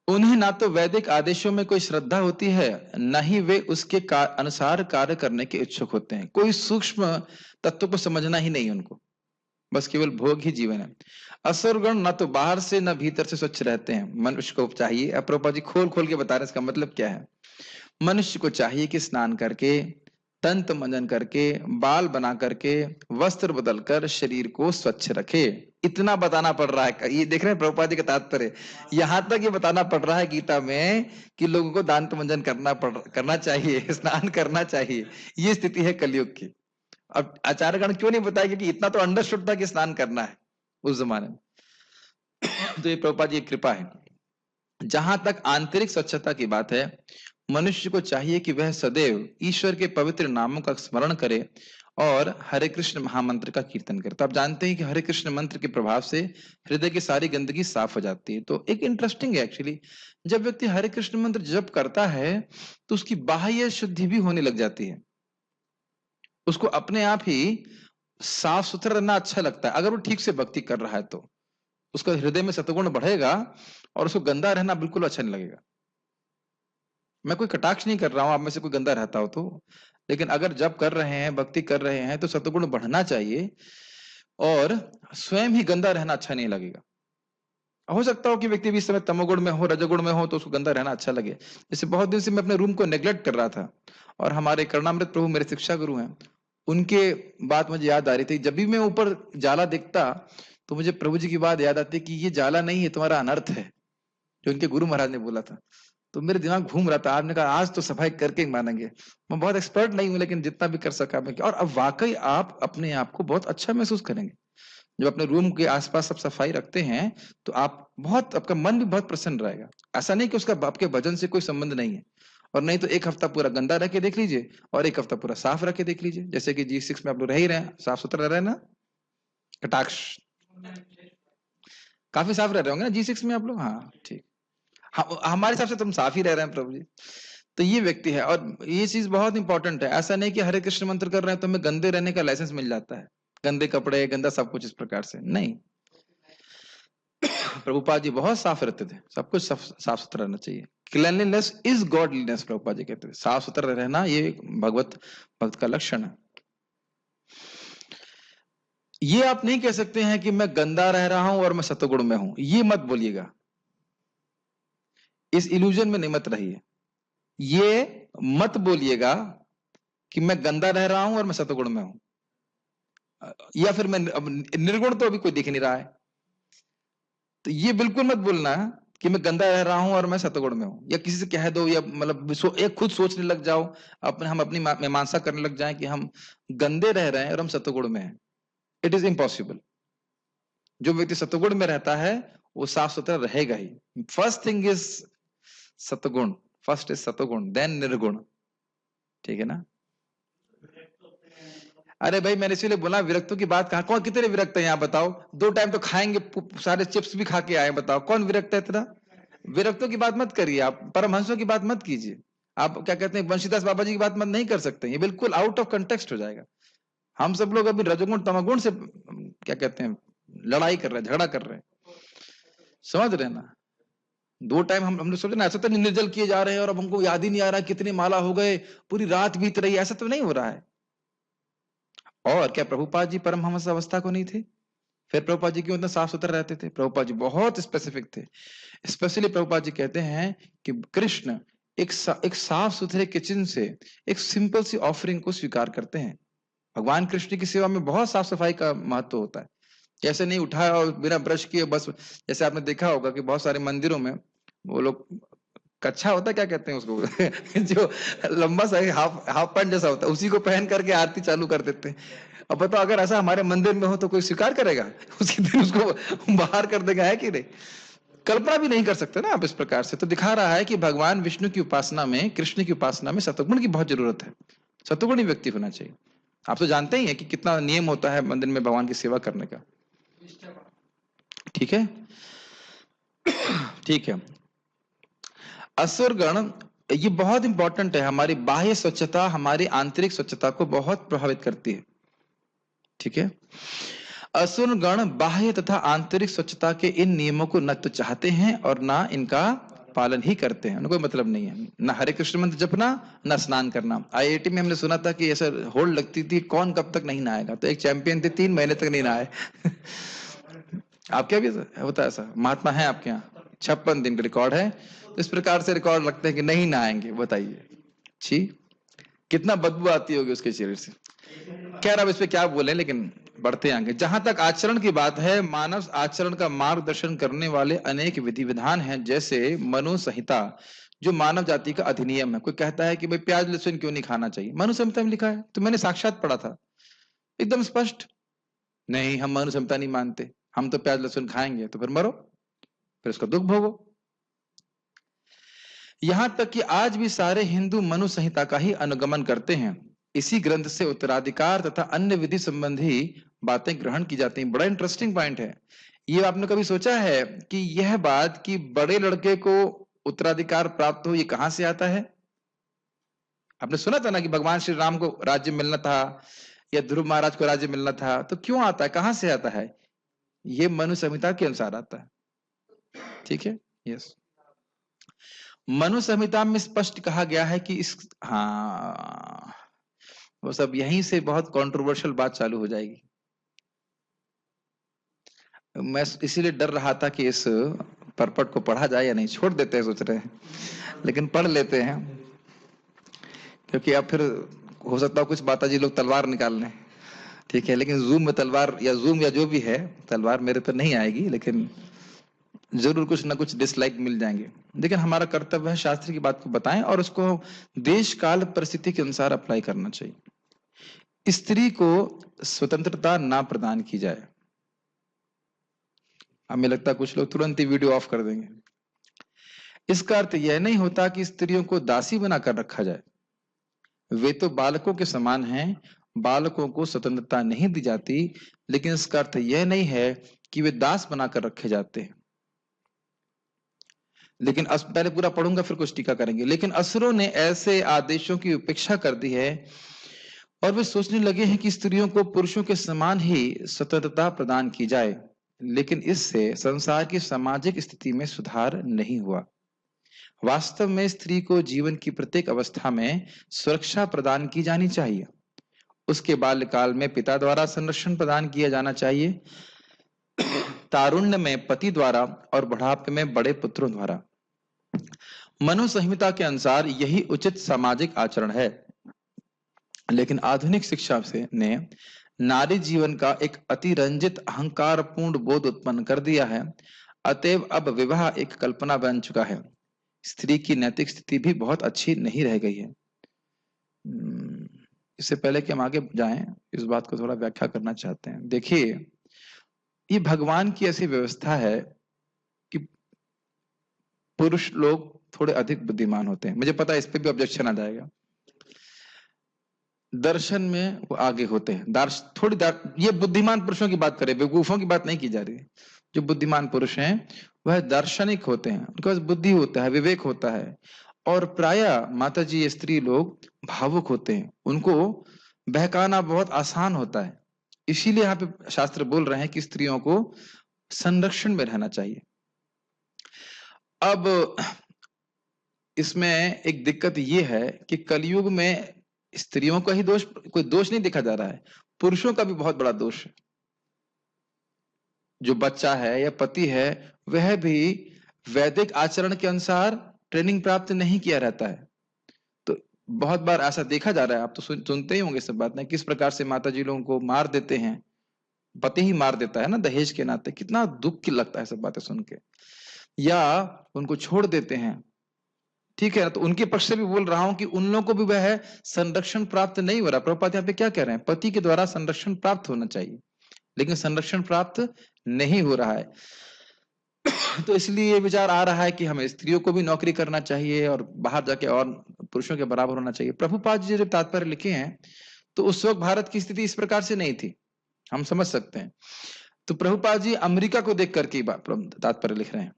उन्हें ना तो वैदिक आदेशों में कोई श्रद्धा होती है, न ही वे उसके अनुसार कार्य करने के इच्छुक होते हैं। कोई सूक्ष्म तत्व को समझना ही नहीं उनको, बस केवल भोग ही जीवन है। असुरगण न तो बाहर से न भीतर से स्वच्छ रहते हैं। मनुष्य को चाहिए, अब प्रभुपाद जी खोल खोल के बता रहे हैं इसका मतलब क्या है। मनुष्य को चाहिए कि स्नान करके, दंत मंजन करके, बाल बना करके, वस्त्र बदलकर शरीर को स्वच्छ रखे। इतना बताना पड़ रहा है। ये देख रहे हैं प्रभुपाद जी का तात्पर्य, यहां तक ये बताना पड़ रहा है गीता में कि लोगों को दांत मंजन करना चाहिए, स्नान करना चाहिए। ये स्थिति है कलयुग की। अब आचार्यगण क्यों नहीं बताया, क्योंकि इतना तो अंडरस्टूड था कि स्नान करना है उस जमाने में। तो ये प्रभुपाद जी की कृपा है। जहां तक आंतरिक स्वच्छता की बात है, मनुष्य को चाहिए कि वह सदैव ईश्वर के पवित्र नामों का स्मरण करे और हरे कृष्ण महामंत्र का कीर्तन करे। तो आप जानते हैं कि हरे कृष्ण मंत्र के प्रभाव से हृदय की सारी गंदगी साफ हो जाती है। तो एक इंटरेस्टिंग है एक्चुअली, जब व्यक्ति हरे कृष्ण मंत्र जप करता है तो उसकी बाह्य शुद्धि भी होने लग जाती है। उसको अपने आप ही साफ सुथरा रहना अच्छा लगता है। अगर वो ठीक से भक्ति कर रहा है तो उसका हृदय में सतगुण बढ़ेगा और उसको गंदा रहना बिल्कुल अच्छा नहीं लगेगा। मैं कोई कटाक्ष नहीं कर रहा हूं आप में से कोई गंदा रहता हो तो, लेकिन अगर जब कर रहे हैं, भक्ति कर रहे हैं, तो सतगुण बढ़ना चाहिए और स्वयं ही गंदा रहना अच्छा नहीं लगेगा। हो सकता हो कि व्यक्ति भी इस समय तमोगुण में हो, रजोगुण में हो, तो उसको गंदा रहना अच्छा लगे। जैसे बहुत दिन से मैं अपने रूम को नेग्लेक्ट कर रहा था, और हमारे करुणामृत प्रभु मेरे शिक्षा गुरु हैं, उनके बात मुझे याद आ रही थी। जब भी मैं ऊपर जाला दिखता तो मुझे प्रभु जी की बात याद आती कि ये जाला नहीं है, तुम्हारा अनर्थ है, जो उनके गुरु महाराज ने बोला था। तो मेरे दिमाग घूम रहा था। आपने कहा आज तो सफाई करके ही मानेंगे। मैं बहुत एक्सपर्ट नहीं हूं, लेकिन जितना भी कर सका मैं किया। और अब वाकई आप अपने आप को बहुत अच्छा महसूस करेंगे। जब अपने रूम के आसपास सब सफाई रखते हैं तो आपका मन भी बहुत प्रसन्न रहेगा। ऐसा नहीं कि उसका आपके भजन से कोई संबंध नहीं है। और नहीं तो एक हफ्ता पूरा गंदा रह के देख लीजिए और एक हफ्ता पूरा साफ रख के देख लीजिए। जैसे कि G6 में आप लोग रह ही रहे हैं, साफ सुथरा रह रहे हैं ना? कटाक्ष काफी साफ रह रहे होंगे ना G6 में आप लोग? हाँ ठीक। हमारे हिसाब से तुम साफ ही रह रहे हैं प्रभु जी। तो ये व्यक्ति है, और ये चीज बहुत इंपॉर्टेंट है। ऐसा नहीं कि हरे कृष्ण मंत्र कर रहे हैं तो हमें गंदे रहने का लाइसेंस मिल जाता है, गंदे कपड़े, गंदा सब कुछ, इस प्रकार से नहीं। प्रभुपाद जी बहुत साफ रहते थे, सब कुछ साफ सुथरा रहना चाहिए। Cleanliness is godliness, Prabhupada ji कहते थे। साफ सुथरा रहना ये भक्त का लक्षण है। ये आप नहीं कह सकते हैं कि मैं गंदा रह रहा हूं और मैं सतगुण में हूं, ये मत बोलिएगा। इस इल्यूजन में नहीं मत रहिए। ये मत बोलिएगा कि मैं गंदा रह रहा हूं और मैं सतगुण में हूं, या फिर मैं निर्गुण तो अभी कोई दिख नहीं रहा है। तो ये बिल्कुल मत बोलना कि मैं गंदा रह रहा हूं और मैं सतगुण में हूं, या किसी से कह दो, या मतलब एक खुद सोचने लग जाओ, हम अपनी मीमांसा करने लग जाएं कि हम गंदे रह रहे हैं और हम सतगुण में हैं। It is impossible. जो व्यक्ति सतगुण में रहता है वो साफ सुथरा रहेगा ही। फर्स्ट थिंग इज सतगुण, फर्स्ट इज सतगुण, देन निर्गुण। ठीक है ना? अरे भाई मैंने इसीलिए बोला विरक्तों की बात कहा। कौन कितने विरक्त है यहाँ बताओ? 2 टाइम तो खाएंगे, सारे चिप्स भी खा के आए, बताओ कौन विरक्त है इतना? विरक्तों की बात मत करिए, आप परमहंसों की बात मत कीजिए। आप क्या कहते हैं, बंशीदास बाबा जी की बात मत नहीं कर सकते, ये बिल्कुल आउट ऑफ कंटेक्स्ट हो जाएगा। हम सब लोग अभी रजोगुण तमोगुण से क्या कहते हैं लड़ाई कर रहे हैं, झगड़ा कर रहे हैं, समझ रहे हैं ना? 2 टाइम हम लोग सोचे ना, ऐसा तो नहीं निर्जल किए जा रहे हैं और अब हमको याद ही नहीं आ रहा कितनी माला हो गए, पूरी रात बीत रही है, ऐसा तो नहीं हो रहा है। और क्या प्रभुपाद जी परमहंस अवस्था को नहीं थे? फिर प्रभुपाद जी क्यों इतना साफ सुथरा रहते थे? प्रभुपाद जी बहुत स्पेसिफिक थे। स्पेशली प्रभुपाद जी कहते हैं कि कृष्ण एक साफ सुथरे किचन से एक सिंपल सी ऑफरिंग को स्वीकार करते हैं। भगवान कृष्ण की सेवा में बहुत साफ सफाई का महत्व होता है। कैसे नहीं उठाया और बिना ब्रश किए बस, जैसे आपने देखा होगा कि बहुत सारे मंदिरों में वो लोग कच्छा होता है, क्या कहते हैं उसको जो लंबा सा हाफ पैंट जैसा होता है, उसी को पहन करके आरती चालू कर देते हैं। अब बताओ अगर ऐसा हमारे मंदिर में हो तो कोई स्वीकार करेगा? उसी दिन उसको बाहर कर देगा, है कि नहीं? कल्पना भी नहीं कर सकते ना आप इस प्रकार से। तो दिखा रहा है कि भगवान विष्णु की उपासना में, कृष्ण की उपासना में सतगुण की बहुत जरूरत है। सतगुणी व्यक्ति होना चाहिए। आप तो जानते ही हैं कि कितना नियम होता है मंदिर में भगवान की सेवा करने का। ठीक है, ठीक है। असुरगण, ये बहुत इंपॉर्टेंट है। हमारी बाह्य स्वच्छता हमारी आंतरिक स्वच्छता को बहुत प्रभावित करती है। ठीक है, असुर गण बाह्य तथा आंतरिक स्वच्छता के इन नियमों को न तो चाहते हैं और ना इनका पालन ही करते हैं। उनको कोई मतलब नहीं है, ना हरे कृष्ण मंत्र जपना, ना स्नान करना। IIT में हमने सुना था कि ऐसा होल्ड लगती थी, कौन कब तक नहीं नहाएगा, तो एक चैंपियन थे 3 महीने तक नहीं नहाए आपके भी होता है ऐसा? महात्मा है आपके यहाँ? 56 दिन का रिकॉर्ड है। तो इस प्रकार से रिकॉर्ड लगते हैं कि नहीं नहाएंगे। बताइए, छी, कितना बदबू आती होगी उसके शरीर से। खैर अब इस पे क्या बोले, लेकिन बढ़ते आगे। जहां तक आचरण की बात है, मानव आचरण का मार्गदर्शन करने वाले अनेक विधि विधान हैं, जैसे मनु संहिता जो मानव जाति का अधिनियम है। कोई कहता है कि भाई प्याज लहसुन क्यों नहीं खाना चाहिए, मनु संहिता में लिखा है। तो मैंने साक्षात पढ़ा था, एकदम स्पष्ट। नहीं, हम मनु संहिता नहीं मानते, हम तो प्याज लहसुन खाएंगे, तो फिर मरो, फिर उसका दुख भोगो। यहां तक कि आज भी सारे हिंदू मनु संहिता का ही अनुगमन करते हैं। इसी ग्रंथ से उत्तराधिकार तथा अन्य विधि संबंधी बातें ग्रहण की जाती हैं। बड़ा इंटरेस्टिंग पॉइंट है ये। आपने कभी सोचा है कि यह बात कि बड़े लड़के को उत्तराधिकार प्राप्त हो, ये कहां से आता है? आपने सुना था ना कि भगवान श्री राम को राज्य मिलना था या ध्रुव महाराज को राज्य मिलना था, तो क्यों आता है, कहां से आता है? ये मनु संहिता के अनुसार आता है। ठीक है, यस। मनु संहिता में स्पष्ट कहा गया है कि इस, हाँ, वो सब यहीं से बहुत कंट्रोवर्शियल बात चालू हो जाएगी। मैं इसीलिए डर रहा था कि इस परपट को पढ़ा जाए या नहीं, छोड़ देते हैं सोच रहे हैं, लेकिन पढ़ लेते हैं, क्योंकि अब फिर हो सकता है कुछ बाताजी लोग तलवार निकाल लें। ठीक है, लेकिन जूम में तलवार या जूम या जो भी है, तलवार मेरे पर नहीं आएगी, लेकिन जरूर कुछ ना कुछ डिसलाइक मिल जाएंगे। लेकिन हमारा कर्तव्य है शास्त्र की बात को बताएं और उसको देश काल परिस्थिति के अनुसार अप्लाई करना चाहिए। स्त्री को स्वतंत्रता ना प्रदान की जाए, हमें लगता है कुछ लोग तुरंत ही वीडियो ऑफ कर देंगे। इसका अर्थ यह नहीं होता कि स्त्रियों को दासी बनाकर रखा जाए। वे तो बालकों के समान हैं, बालकों को स्वतंत्रता नहीं दी जाती, लेकिन इसका अर्थ यह नहीं है कि वे दास बनाकर रखे जाते हैं। लेकिन पहले पूरा पढ़ूंगा फिर कुछ टीका करेंगे। लेकिन असुरों ने ऐसे आदेशों की उपेक्षा कर दी है और वे सोचने लगे हैं कि स्त्रियों को पुरुषों के समान ही स्वतंत्रता प्रदान की जाए, लेकिन इससे संसार की सामाजिक स्थिति में सुधार नहीं हुआ। वास्तव में स्त्री को जीवन की प्रत्येक अवस्था में सुरक्षा प्रदान की जानी चाहिए। उसके बाल्यकाल में पिता द्वारा संरक्षण प्रदान किया जाना चाहिए, तारुण्य में पति द्वारा और बुढ़ापे में बड़े पुत्रों द्वारा। मनुसंहिता के अनुसार यही उचित सामाजिक आचरण है। लेकिन आधुनिक शिक्षा से ने नारी जीवन का एक अतिरंजित अहंकारपूर्ण बोध उत्पन्न कर दिया है। अतएव अब विवाह एक कल्पना बन चुका है। स्त्री की नैतिक स्थिति भी बहुत अच्छी नहीं रह गई है। इससे पहले कि हम आगे जाएं, इस बात को थोड़ा व्याख्या करना चाहते हैं। देखिए, ये भगवान की ऐसी व्यवस्था है कि पुरुष लोग थोड़े अधिक बुद्धिमान होते हैं। मुझे पता है इस पे भी ऑब्जेक्शन आ जाएगा। दर्शन में वो आगे होते हैं। ये बुद्धिमान पुरुषों की बात करें, बेवकूफों की बात नहीं की जा रही है। जो बुद्धिमान पुरुष हैं वह दार्शनिक होते हैं, उनके पास बुद्धि होता है, विवेक होता है। और प्रायः माता जी ये स्त्री लोग भावुक होते हैं, उनको बहकाना बहुत आसान होता है। इसीलिए यहाँ पे शास्त्र बोल रहे हैं कि स्त्रियों को संरक्षण में रहना चाहिए। अब इसमें एक दिक्कत ये है कि कलयुग में स्त्रियों का ही दोष, कोई दोष नहीं देखा जा रहा है, पुरुषों का भी बहुत बड़ा दोष है। जो बच्चा है या पति है वह भी वैदिक आचरण के अनुसार ट्रेनिंग प्राप्त नहीं किया रहता है। तो बहुत बार ऐसा देखा जा रहा है, आप तो सुनते ही होंगे सब बात, किस प्रकार से माता जी लोगों को मार देते हैं, पति ही मार देता है ना दहेज के नाते। कितना दुख की लगता है सब बातें सुन के, या उनको छोड़ देते हैं। ठीक है, तो उनके पक्ष से भी बोल रहा हूं कि उन लोगों को भी वह संरक्षण प्राप्त नहीं हो रहा। प्रभुपाद यहाँ पे क्या कह रहे हैं, पति के द्वारा संरक्षण प्राप्त होना चाहिए, लेकिन संरक्षण प्राप्त नहीं हो रहा है। तो इसलिए ये विचार आ रहा है कि हमें स्त्रियों को भी नौकरी करना चाहिए और बाहर जाके और पुरुषों के बराबर होना चाहिए। प्रभुपाद जी जब तात्पर्य लिखे हैं तो उस वक्त भारत की स्थिति इस प्रकार से नहीं थी, हम समझ सकते हैं। तो प्रभुपाद जी अमेरिका को देख करके तात्पर्य लिख रहे हैं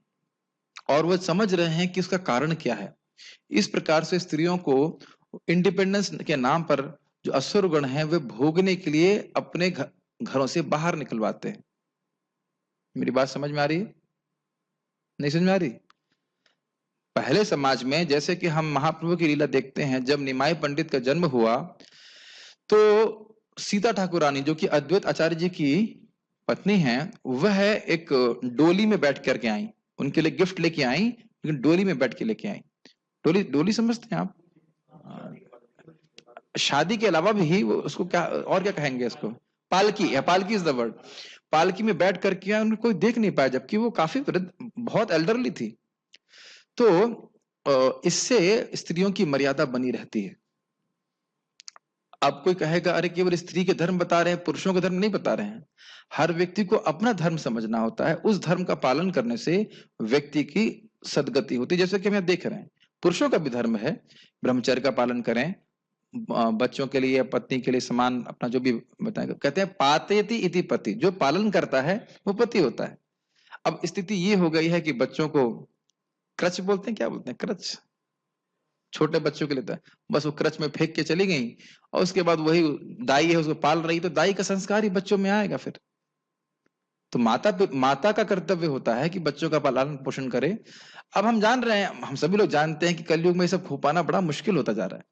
और वो समझ रहे हैं कि उसका कारण क्या है। इस प्रकार से स्त्रियों को इंडिपेंडेंस के नाम पर जो असुर गण हैं वे भोगने के लिए अपने घरों से बाहर निकलवाते हैं। मेरी बात समझ में आ रही है, नहीं समझ में आ रही? पहले समाज में जैसे कि हम महाप्रभु की लीला देखते हैं, जब निमाई पंडित का जन्म हुआ तो सीता ठाकुरानी जो कि अद्वैत आचार्य जी की पत्नी हैं, वह एक डोली में बैठ करके आई, उनके लिए गिफ्ट लेके आई, लेकिन डोली में बैठ के लेके आई। डोली समझते हैं आप? शादी के अलावा भी वो उसको क्या और क्या कहेंगे इसको, पालकी, या पालकी इज द वर्ड। पालकी में बैठ करके उनको कोई देख नहीं पाया, जबकि वो काफी बहुत एल्डरली थी। तो इससे स्त्रियों की मर्यादा बनी रहती है। अब कोई कहेगा अरे केवल स्त्री के धर्म बता रहे हैं, पुरुषों के धर्म नहीं बता रहे हैं। हर व्यक्ति को अपना धर्म समझना होता है, उस धर्म का पालन करने से व्यक्ति की सदगति होती है। जैसे कि हम देख रहे हैं पुरुषों का भी धर्म है, ब्रह्मचर्य का पालन करें, बच्चों के लिए पत्नी के लिए समान अपना जो भी बताएगा। कहते हैं पातेति इति पति, जो पालन करता है वो पति होता है। अब स्थिति ये हो गई है कि बच्चों को क्रच बोलते हैं, क्या बोलते हैं, क्रच, छोटे बच्चों के लिए था, बस वो क्रच में फेंक के चली गई और उसके बाद वही दाई है उसको पाल रही, तो दाई का संस्कार ही बच्चों में आएगा फिर। तो माता का कर्तव्य होता है कि बच्चों का पालन पोषण करे। अब हम जान रहे हैं, हम सभी लोग जानते हैं कि कलयुग में सब खो पाना बड़ा मुश्किल होता जा रहा है।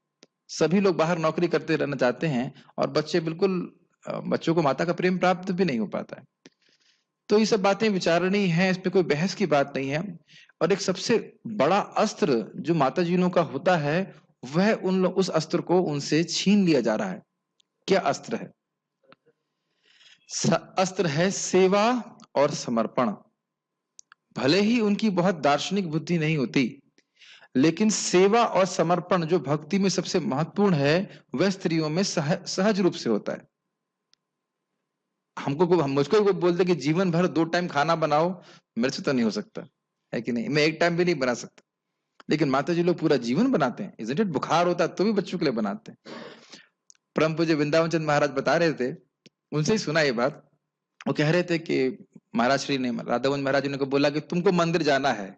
सभी लोग बाहर नौकरी करते रहना चाहते हैं और बच्चों को माता का प्रेम प्राप्त भी नहीं हो पाता है। तो ये सब बातें विचारणीय हैं, इस पे कोई बहस की बात नहीं है। और एक सबसे बड़ा अस्त्र जो माता जी का होता है, वह उस अस्त्र को उनसे छीन लिया जा रहा है। क्या अस्त्र है? अस्त्र है सेवा और समर्पण। भले ही उनकी बहुत दार्शनिक बुद्धि नहीं होती, लेकिन सेवा और समर्पण जो भक्ति में सबसे महत्वपूर्ण है, वह स्त्रियों में सहज रूप से होता है। मुझको कोई बोलते कि जीवन भर 2 टाइम खाना बनाओ, मेरे से तो नहीं हो सकता, है कि नहीं? मैं 1 टाइम भी नहीं बना सकता। लेकिन माताजी लोग पूरा जीवन बनाते हैं, इज़न्ट इट? बुखार होता है तो भी बच्चों के लिए बनाते हैं। परम पूज्य वृंदावन चंद महाराज बता रहे थे, उनसे ही सुना ये बात। वो कह रहे थे कि महाराज श्री ने, राधावन महाराज जी ने को बोला कि तुमको मंदिर जाना है,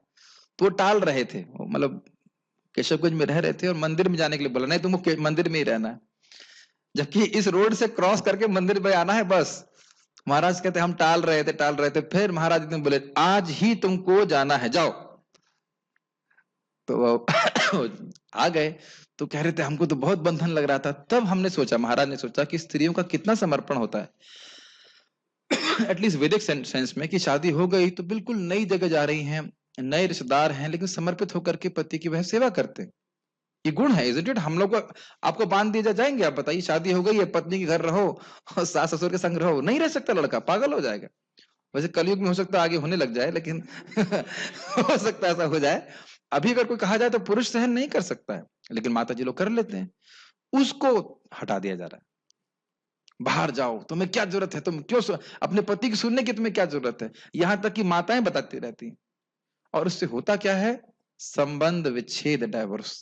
तो वो टाल रहे थे। वो मतलब केशवगंज में रह रहे थे और मंदिर में जाने के लिए बोला, नहीं तुमको मंदिर में ही रहना है, जबकि इस रोड से क्रॉस करके मंदिर में आना है बस। महाराज कहते हम टाल रहे थे, फिर महाराज ने बोले आज ही तुमको जाना है, जाओ। तो वो आ गए, तो कह रहे थे हमको तो बहुत बंधन लग रहा था। तब हमने सोचा, महाराज ने सोचा कि स्त्रियों का कितना समर्पण होता है एटलीस्ट वैदिक सेंस में, कि शादी हो गई तो बिल्कुल नई जगह जा रही हैं, नए रिश्तेदार हैं, लेकिन समर्पित होकर के पति की वह सेवा करते हैं। ये गुण है, इज़न्ट इट? हम लोग को आपको बांध दिया जाएंगे, आप बताइए, शादी हो गई है, पत्नी के घर रहो और सास ससुर के संग रहो, नहीं रह सकता लड़का, पागल हो जाएगा। वैसे कलयुग में हो सकता है आगे होने लग जाए, लेकिन हो सकता है ऐसा हो जाए। अभी अगर कोई कहा जाए तो पुरुष सहन नहीं कर सकता है, लेकिन माता जी लोग कर लेते हैं। उसको हटा दिया जा रहा है। बाहर जाओ, तुम्हें क्या जरूरत है, तुम क्यों अपने पति की सुनने की तुम्हें क्या जरूरत है? यहां तक कि माताएं बताती रहती हैं। और उससे होता क्या है? संबंध विच्छेद, डाइवोर्स।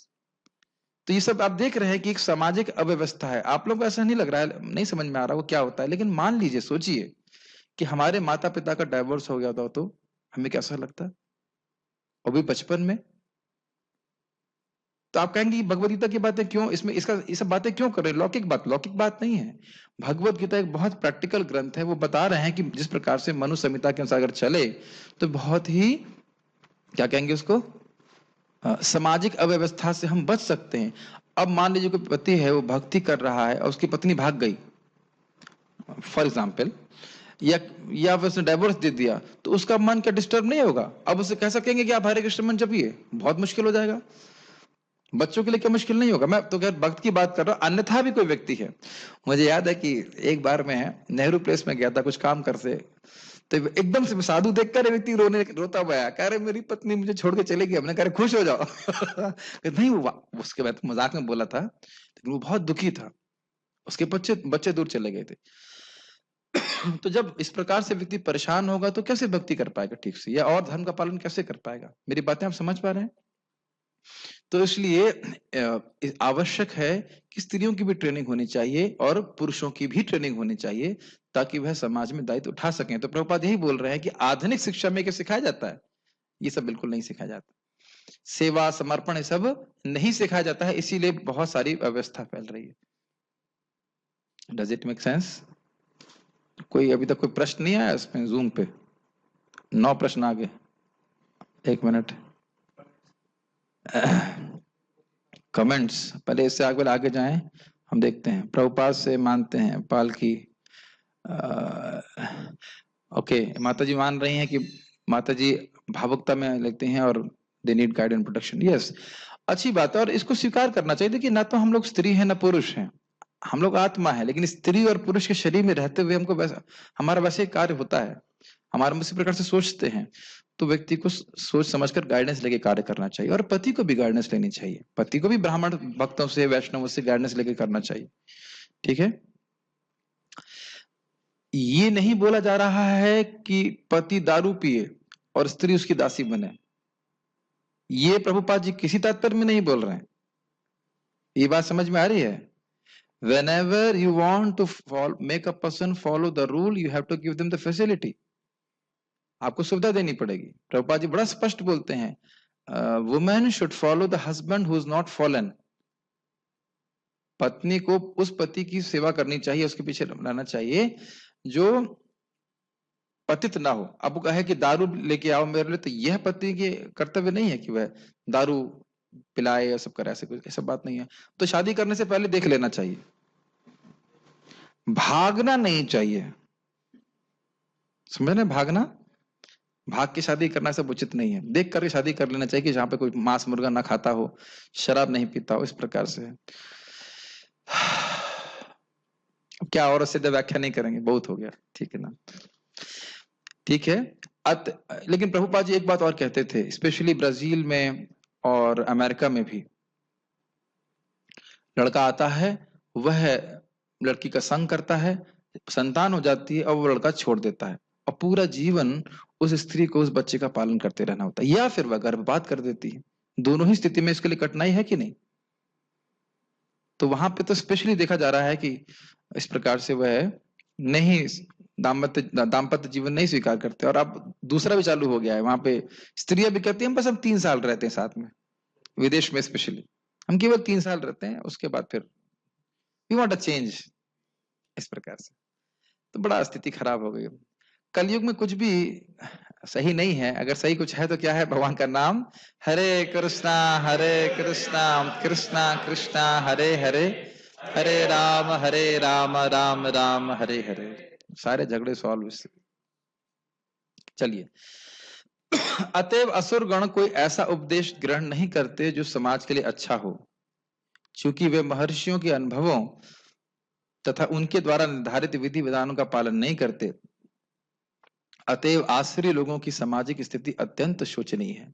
तो ये सब आप देख रहे हैं कि एक सामाजिक अव्यवस्था है। आप लोग को ऐसा नहीं लग रहा है, नहीं समझ में आ रहा वो क्या होता है, लेकिन मान लीजिए, सोचिए कि हमारे माता पिता का डाइवोर्स हो गया था, तो हमें कैसा लगता है? और भी बचपन में। तो आप कहेंगे भगवत गीता की बातें क्यों इसमें, इसका ये सब बातें क्यों कर रहे हैं? लौकिक बात नहीं है। भगवत गीता एक बहुत प्रैक्टिकल ग्रंथ है। वो बता रहे हैं कि जिस प्रकार से मनु संहिता के अनुसार अगर चले तो बहुत ही, क्या कहेंगे उसको, सामाजिक अव्यवस्था से हम बच सकते हैं। अब मान लीजिए कोई पति है, वो भक्ति कर रहा है और उसकी पत्नी भाग गई, फॉर एग्जाम्पल, या फिर उसने डाइवोर्स दे दिया, तो उसका मन क्या डिस्टर्ब नहीं होगा? अब उसे कैसा कहेंगे कि आप हरे कृष्ण मन जपिए? बहुत मुश्किल हो जाएगा। बच्चों के लिए क्या मुश्किल नहीं होगा? मैं तो खैर भक्त की बात कर रहा हूं, अन्यथा भी कोई व्यक्ति है। मुझे याद है कि एक बार मैं नेहरू प्लेस में गया था कुछ काम करते, तो एकदम से साधु देखकर व्यक्ति रोता हुआ आया, कह रहे मेरी पत्नी मुझे छोड़ के चलेगी। हमने कहा खुश हो जाओ नहीं, वो उसके बाद मजाक में बोला था, लेकिन वो बहुत दुखी था। उसके बच्चे दूर चले गए थे। तो जब इस प्रकार से व्यक्ति परेशान होगा तो कैसे भक्ति कर पाएगा ठीक से, या और धर्म का पालन कैसे कर पाएगा? मेरी बातें आप समझ पा रहे हैं? तो इसलिए आवश्यक है कि स्त्रियों की भी ट्रेनिंग होनी चाहिए और पुरुषों की भी ट्रेनिंग होनी चाहिए, ताकि वह समाज में दायित्व उठा सकें। तो प्रभुपाद यही बोल रहे हैं कि आधुनिक शिक्षा में क्या सिखाया जाता है? ये सब बिल्कुल नहीं सिखाया जाता। सेवा, समर्पण, ये सब नहीं सिखाया जाता है, इसीलिए बहुत सारी अव्यवस्था फैल रही है। Does it make sense? कोई अभी तक कोई प्रश्न नहीं आया इसमें? जूम पे 9 प्रश्न आ गए। 1 मिनट। कमेंट्स पहले, इससे आगे जाएं, हम देखते हैं। प्रभुपाद से मानते हैं पाल की, ओके, माता जी मान रही हैं कि माता जी भावुकता में लगती हैं और they need guide and protection. Yes, अच्छी बात है, और इसको स्वीकार करना चाहिए कि ना तो हम लोग स्त्री हैं ना पुरुष हैं, हम लोग आत्मा है। लेकिन स्त्री और पुरुष के शरीर में रहते हुए हमको वैसा, हमारा वैसे ही कार्य होता है, हमारे उसी प्रकार से सोचते हैं। तो व्यक्ति को सोच समझकर गाइडेंस लेके कार्य करना चाहिए, और पति को भी गाइडेंस लेनी चाहिए। पति को भी ब्राह्मण भक्तों से, वैष्णवों से गाइडेंस लेके करना चाहिए। ठीक है? ये नहीं बोला जा रहा है कि पति दारू पिए और स्त्री उसकी दासी बने। ये प्रभुपाद जी किसी तात्पर्य में नहीं बोल रहे हैं। ये बात समझ में आ रही है? Whenever you want to make a person follow the rule, you have to give them the facility. आपको सुविधा देनी पड़ेगी। प्रभुपाद जी बड़ा स्पष्ट बोलते हैं, women should follow the husband who is not fallen. पत्नी को उस पति की सेवा करनी चाहिए, उसके पीछे रहना चाहिए जो पतित ना हो। अब वो कहे कि दारू लेके आओ मेरे लिए, तो यह पति के कर्तव्य नहीं है कि वह दारू पिलाए या सब करे, ऐसे कुछ, ऐसा बात नहीं है। तो शादी करने से पहले देख लेना चाहिए, भागना नहीं चाहिए। समझ रहे? भागना, भाग के शादी करना सब उचित नहीं है। देख करके शादी कर लेना चाहिए कि जहां पे कोई मांस मुर्गा ना खाता हो, शराब नहीं पीता हो, इस प्रकार से। क्या और सीधे व्याख्या नहीं करेंगे, बहुत हो गया, ठीक है ना? ठीक है। लेकिन प्रभुपाद जी एक बात और कहते थे, स्पेशली ब्राजील में और अमेरिका में भी, लड़का आता है, वह लड़की का संग करता है, संतान हो जाती है और वो लड़का छोड़ देता है और पूरा जीवन उस स्त्री को उस बच्चे का पालन करते रहना होता है, या फिर वह गर्भपात कर देती है। दोनों ही स्थिति में इसके लिए कठिनाई है कि नहीं? तो वहां पे तो स्पेशली देखा जा रहा है कि इस प्रकार से वह नहीं दाम्पत्य जीवन नहीं स्वीकार करते। और अब दूसरा भी चालू हो गया है, वहां पे स्त्रियां भी कहती हैं बस हम 3 साल रहते हैं साथ में, विदेश में स्पेशली हम केवल 3 साल रहते हैं, उसके बाद फिर वी वांट अ चेंज, इस प्रकार से। तो बड़ा स्थिति खराब हो गई। कलयुग में कुछ भी सही नहीं है, अगर सही कुछ है तो क्या है? भगवान का नाम। हरे कृष्णा कृष्णा कृष्णा हरे हरे, हरे राम राम राम हरे हरे। सारे झगड़े सॉल्व इससे। चलिए, अतएव असुर गण कोई ऐसा उपदेश ग्रहण नहीं करते जो समाज के लिए अच्छा हो, क्योंकि वे महर्षियों के अनुभवों तथा उनके द्वारा निर्धारित विधि विधानों का पालन नहीं करते। अतएव आश्रय लोगों की सामाजिक स्थिति अत्यंत शोचनीय है।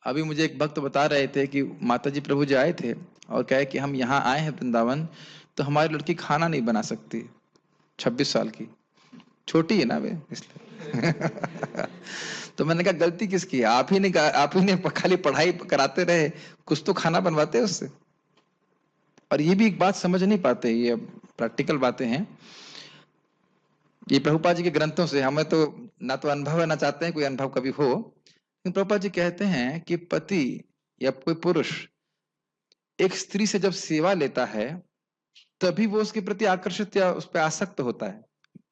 अभी मुझे एक भक्त बता रहे थे कि माताजी प्रभु जी आए थे और कहे कि हम यहाँ आए हैं वृंदावन, तो हमारी लड़की खाना नहीं बना सकती, 26 साल की, छोटी है ना वे, इसलिए। तो मैंने कहा गलती किसकी है? आप ही ने खाली पढ़ाई कराते रहे, कुछ तो खाना बनवाते उससे। और ये भी एक बात समझ नहीं पाते, ये प्रैक्टिकल बातें हैं, ये प्रभुपाद जी के ग्रंथों से। हमें तो ना तो अनुभव है, ना चाहते हैं कोई अनुभव कभी हो, लेकिन प्रभुपाद जी कहते हैं कि पति या कोई पुरुष एक स्त्री से जब सेवा लेता है तभी वो उसके प्रति आकर्षित या उस पर आसक्त होता है।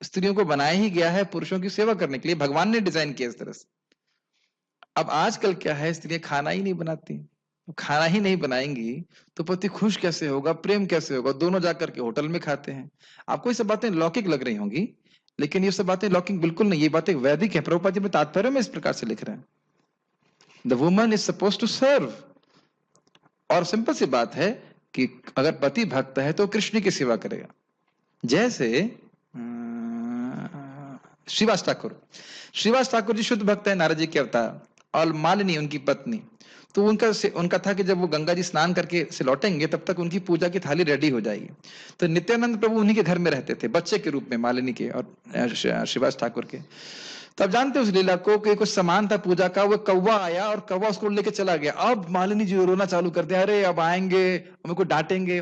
स्त्रियों को बनाया ही गया है पुरुषों की सेवा करने के लिए, भगवान ने डिजाइन किया इस तरह से। अब आजकल क्या है, स्त्रियां खाना ही नहीं बनाती, खाना ही नहीं बनाएंगी तो पति खुश कैसे होगा, प्रेम कैसे होगा? दोनों जाकर के होटल में खाते हैं। आपको ये सब बातें लौकिक लग रही होंगी, लेकिन ये सब बातें लौकिक बिल्कुल नहीं, ये बातें वैदिक है। प्रभुपाद जी में तात्पर्य में इस प्रकार से लिख रहे हैं, the woman is suppose to serve. और सिंपल सी बात है कि अगर पति भक्त है तो कृष्ण की सेवा करेगा। जैसे श्रीवास ठाकुर जी शुद्ध भक्त है, नारद जी के अवतार, और मालिनी उनकी पत्नी। तो उनका था कि जब वो गंगा जी स्नान करके से लौटेंगे तब तक उनकी पूजा की थाली रेडी हो जाएगी। तो नित्यानंद प्रभु उन्हीं के घर में रहते थे बच्चे के रूप में, मालिनी के और श्रीवास ठाकुर के। तब जानते उस लीला को कि कुछ सामान था पूजा का, वो कौवा आया और कौवा उसको लेके चला गया। अब मालिनी जी रोना चालू कर दिया, अरे अब आएंगे हमें को डांटेंगे।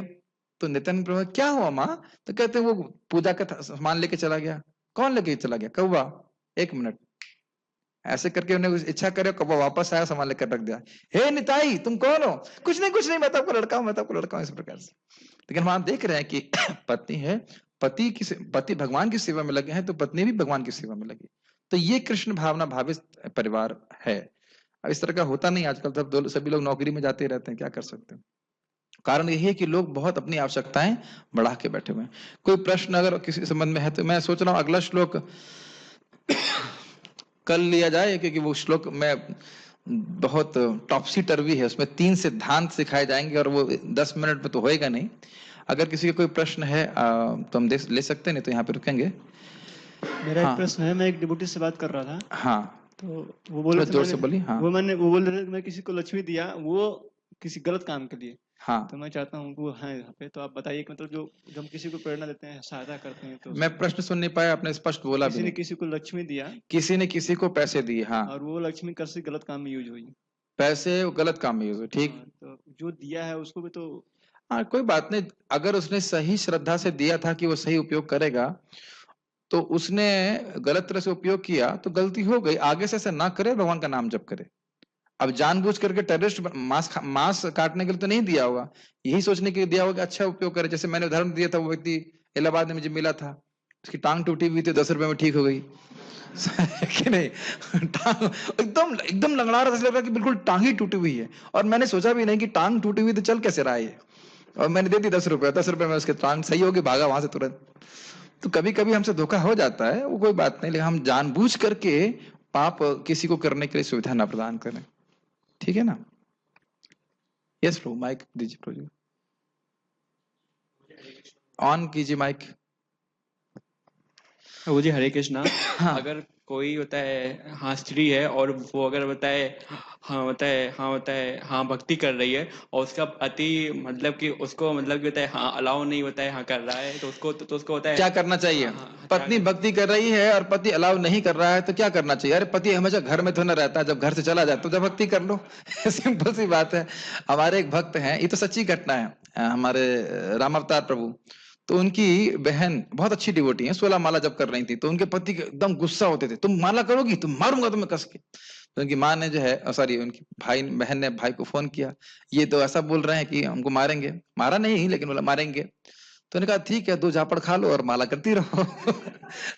तो नित्यानंद प्रभु क्या हुआ माँ? तो कहते हैं वो पूजा का सामान लेके चला गया। कौन लेके चला गया? कौवा। 1 मिनट ऐसे करके उन्हें इच्छा करे, कौवा वापस आया, सामान लेकर रख दिया। हे निताई तुम कौन हो? कुछ नहीं मैं तो आपको लड़का हूं, इस प्रकार से। लेकिन वहां देख रहे हैं कि पत्नी है, पति भगवान की सेवा में लगे हैं तो पत्नी भी भगवान की सेवा में लगी। तो ये कृष्ण भावना भावित परिवार है। अब इस तरह का होता नहीं आजकल, तब सभी लोग नौकरी में जाते रहते हैं, क्या कर सकते हैं। कारण यही है कि लोग बहुत अपनी आवश्यकताएं बढ़ा के बैठे हुए हैं। कोई प्रश्न अगर किसी संबंध में है तो मैं सोच रहा हूं अगला श्लोक कल लिया जाए, क्योंकि वो श्लोक में बहुत टॉपसी टर्वी है, उसमें 3 सिद्धांत सिखाए जाएंगे और वो 10 मिनट में तो होएगा नहीं। अगर किसी का कोई प्रश्न है तो हम ले सकते हैं, नहीं तो यहाँ पे रुकेंगे। मेरा एक प्रश्न है, मैं एक डिवोटी से बात कर रहा था। हाँ, तो वो बोल जोर से बोलिए। हाँ, वो बोल रहे मैं किसी को लक्ष्मी दिया, वो किसी गलत काम के लिए। हाँ, तो मैं चाहता हूँ वो है यहाँ पे, तो आप बताइए कि मतलब जो हम किसी को प्रेरणा देते हैं, सहायता करते हैं, तो मैं प्रश्न सुन नहीं पाया, आपने स्पष्ट बोला भी नहीं। किसी को लक्ष्मी दिया, किसी ने किसी को पैसे दिए, हाँ, और वो लक्ष्मी कैसे गलत काम में यूज हुई, पैसे गलत काम में यूज हुए, ठीक। तो जो दिया है उसको भी तो हाँ, कोई बात नहीं, अगर उसने सही श्रद्धा से दिया था कि वो सही उपयोग करेगा, तो उसने गलत तरह से उपयोग किया तो गलती हो गई। आगे से ऐसा ना करे, भगवान का नाम जप करे। अब जानबूझ करके टेररिस्ट मांस काटने के लिए तो नहीं दिया होगा, यही सोचने के लिए दिया होगा अच्छा उपयोग करे। जैसे मैंने उदाहरण दिया था, वो व्यक्ति इलाहाबाद में मुझे मिला था, उसकी टांग टूटी हुई थी, 10 रुपए में ठीक हो गई कि नहीं? टांग एकदम एकदम लंगड़ा रहा था, लग रहा कि बिल्कुल टांग ही टूटी हुई है। और मैंने सोचा भी नहीं कि टांग टूटी हुई तो चल कैसे रहा है, और मैंने दे दी 10 रुपए। 10 रुपए में उसके टांग सही होगी, भागा वहां से तुरंत। तो कभी कभी हमसे धोखा हो जाता है, वो कोई बात नहीं, लेकिन हम जानबूझ करके पाप किसी को करने के लिए सुविधा ना प्रदान करें, ठीक है ना? यस प्रो, माइक दीजिए प्रो, ऑन कीजिए माइक। वो जी हरे कृष्णा। हाँ। अगर कोई होता है हाँ स्त्री है और वो अगर बताए हाँ भक्ति कर रही है और उसका पति मतलब कि उसको मतलब कि होता है हाँ अलाउ नहीं होता है हाँ कर रहा है तो उसको होता है क्या करना चाहिए? हाँ, पत्नी भक्ति कर रही है और पति अलाउ नहीं कर रहा है तो क्या करना चाहिए? अरे पति हमेशा घर में तो न रहता है, जब घर से चला जाए तो जब भक्ति कर लो। सिंपल सी बात है। हमारे एक भक्त हैं, ये तो सच्ची घटना है, हमारे राम अवतार प्रभु, तो उनकी बहन बहुत अच्छी डिवोटी है, 16 माला जब कर रही थी, तो उनके पति एकदम गुस्सा होते थे, तुम माला करोगी, तुम मारूंगा तुम्हें कस के। तो उनकी माँ ने जो है, सॉरी उनकी बहन ने भाई को फोन किया, ये तो ऐसा बोल रहे हैं कि हमको मारेंगे, मारा नहीं लेकिन बोला मारेंगे। तो उन्होंने कहा ठीक है, 2 झापड़ खा लो और माला करती रहो।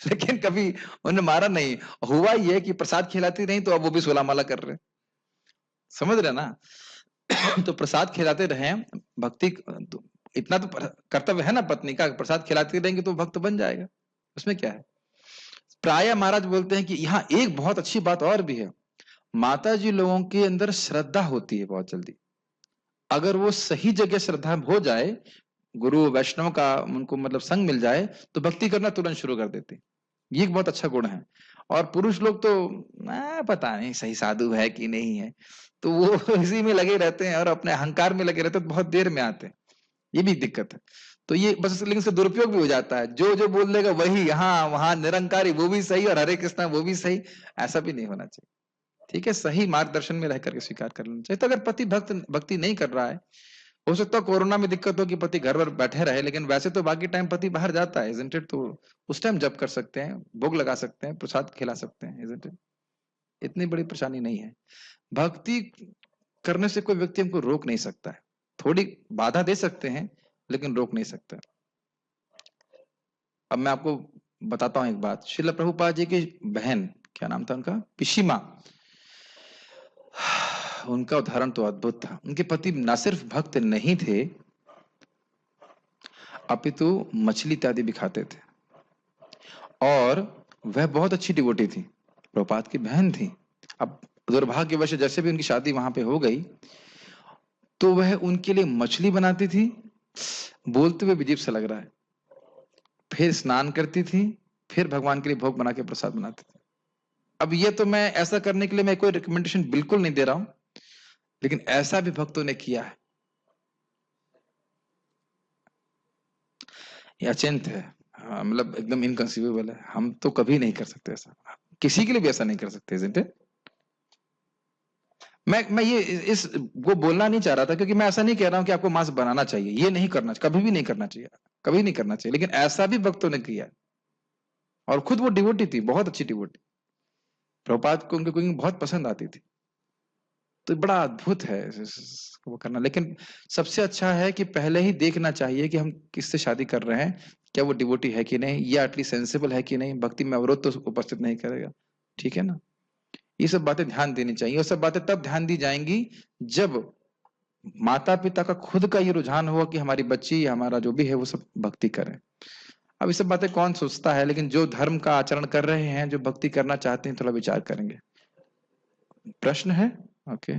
लेकिन कभी उन्हें मारा नहीं। हुआ ये कि प्रसाद खिलाती नहीं, तो अब वो भी 16 माला कर रहे, समझ रहे ना? तो प्रसाद खिलाते रहे, भक्ति तो इतना तो कर्तव्य है ना पत्नी का, प्रसाद खिलाती रहेंगे तो भक्त बन जाएगा, उसमें क्या है। प्राय महाराज बोलते हैं कि यहाँ एक बहुत अच्छी बात और भी है, माता जी लोगों के अंदर श्रद्धा होती है बहुत जल्दी, अगर वो सही जगह श्रद्धा हो जाए, गुरु वैष्णव का उनको मतलब संग मिल जाए, तो भक्ति करना तुरंत शुरू कर देते। ये एक बहुत अच्छा गुण है। और पुरुष लोग तो पता नहीं सही साधु है कि नहीं है, तो वो इसी में लगे रहते हैं और अपने अहंकार में लगे रहते हैं, बहुत देर में आते हैं, ये भी दिक्कत है। तो ये बस, लेकिन इसका दुरुपयोग भी हो जाता है, जो जो बोल देगा वही, यहाँ वहां निरंकारी वो भी सही और हरे कृष्णा वो भी सही, ऐसा भी नहीं होना चाहिए। ठीक है, सही मार्गदर्शन में रह करके स्वीकार कर लेना चाहिए। तो अगर पति भक्ति नहीं कर रहा है, हो सकता है कोरोना में दिक्कत हो कि पति घर पर बैठे रहे, लेकिन वैसे तो बाकी टाइम पति बाहर जाता है, isn't it? तो उस टाइम जप कर सकते हैं, भोग लगा सकते हैं, प्रसाद खिला सकते हैं, isn't it? इतनी बड़ी परेशानी नहीं है। भक्ति करने से कोई व्यक्ति हमको रोक नहीं सकता है, थोड़ी बाधा दे सकते हैं लेकिन रोक नहीं सकता। अब मैं आपको बताता हूं एक बात, श्रील प्रभुपाद जी की बहन, क्या नाम था उनका, पिशीमा, उनका उदाहरण तो अद्भुत था। उनके पति न सिर्फ भक्त नहीं थे, अपितु मछली इत्यादि भी खाते थे, और वह बहुत अच्छी डिवोटी थी, प्रभुपाद की बहन थी। अब दुर्भाग्यवश जैसे भी उनकी शादी वहां पे हो गई, तो वह उनके लिए मछली बनाती थी, बोलते हुए अजीब सा लग रहा है, फिर स्नान करती थी, फिर भगवान के लिए भोग बना के प्रसाद बनाती थी। अब ये तो मैं ऐसा करने के लिए मैं कोई रिकमेंडेशन बिल्कुल नहीं दे रहा हूं, लेकिन ऐसा भी भक्तों ने किया है, ये अचिंत है, मतलब एकदम इनकंसीवेबल है। हम तो कभी नहीं कर सकते ऐसा, किसी के लिए भी ऐसा नहीं कर सकते, isn't it? मैं ये इस वो बोलना नहीं चाह रहा था, क्योंकि मैं ऐसा नहीं कह रहा हूं कि आपको मांस बनाना चाहिए, ये नहीं करना, कभी भी नहीं करना चाहिए, कभी नहीं करना चाहिए, लेकिन ऐसा भी भक्तों ने किया, और खुद वो डिवोटी थी, बहुत अच्छी डिवोटी, प्रभुपाद को उनकी कुकिंग बहुत पसंद आती थी। तो बड़ा अद्भुत है वो करना, लेकिन सबसे अच्छा है कि पहले ही देखना चाहिए कि हम किससे शादी कर रहे हैं, क्या वो डिवोटी है कि नहीं, या एटलीस्ट सेंसिबल है कि नहीं, भक्ति में अवरोध तो उपस्थित नहीं करेगा, ठीक है ना। ये सब बातें ध्यान देनी चाहिए, और सब बातें तब ध्यान दी जाएंगी जब माता पिता का खुद का ये रुझान हुआ कि हमारी बच्ची या हमारा जो भी है वो सब भक्ति करे। अब ये सब बातें कौन सोचता है, लेकिन जो धर्म का आचरण कर रहे हैं, जो भक्ति करना चाहते हैं, थोड़ा विचार करेंगे। प्रश्न है? ओके।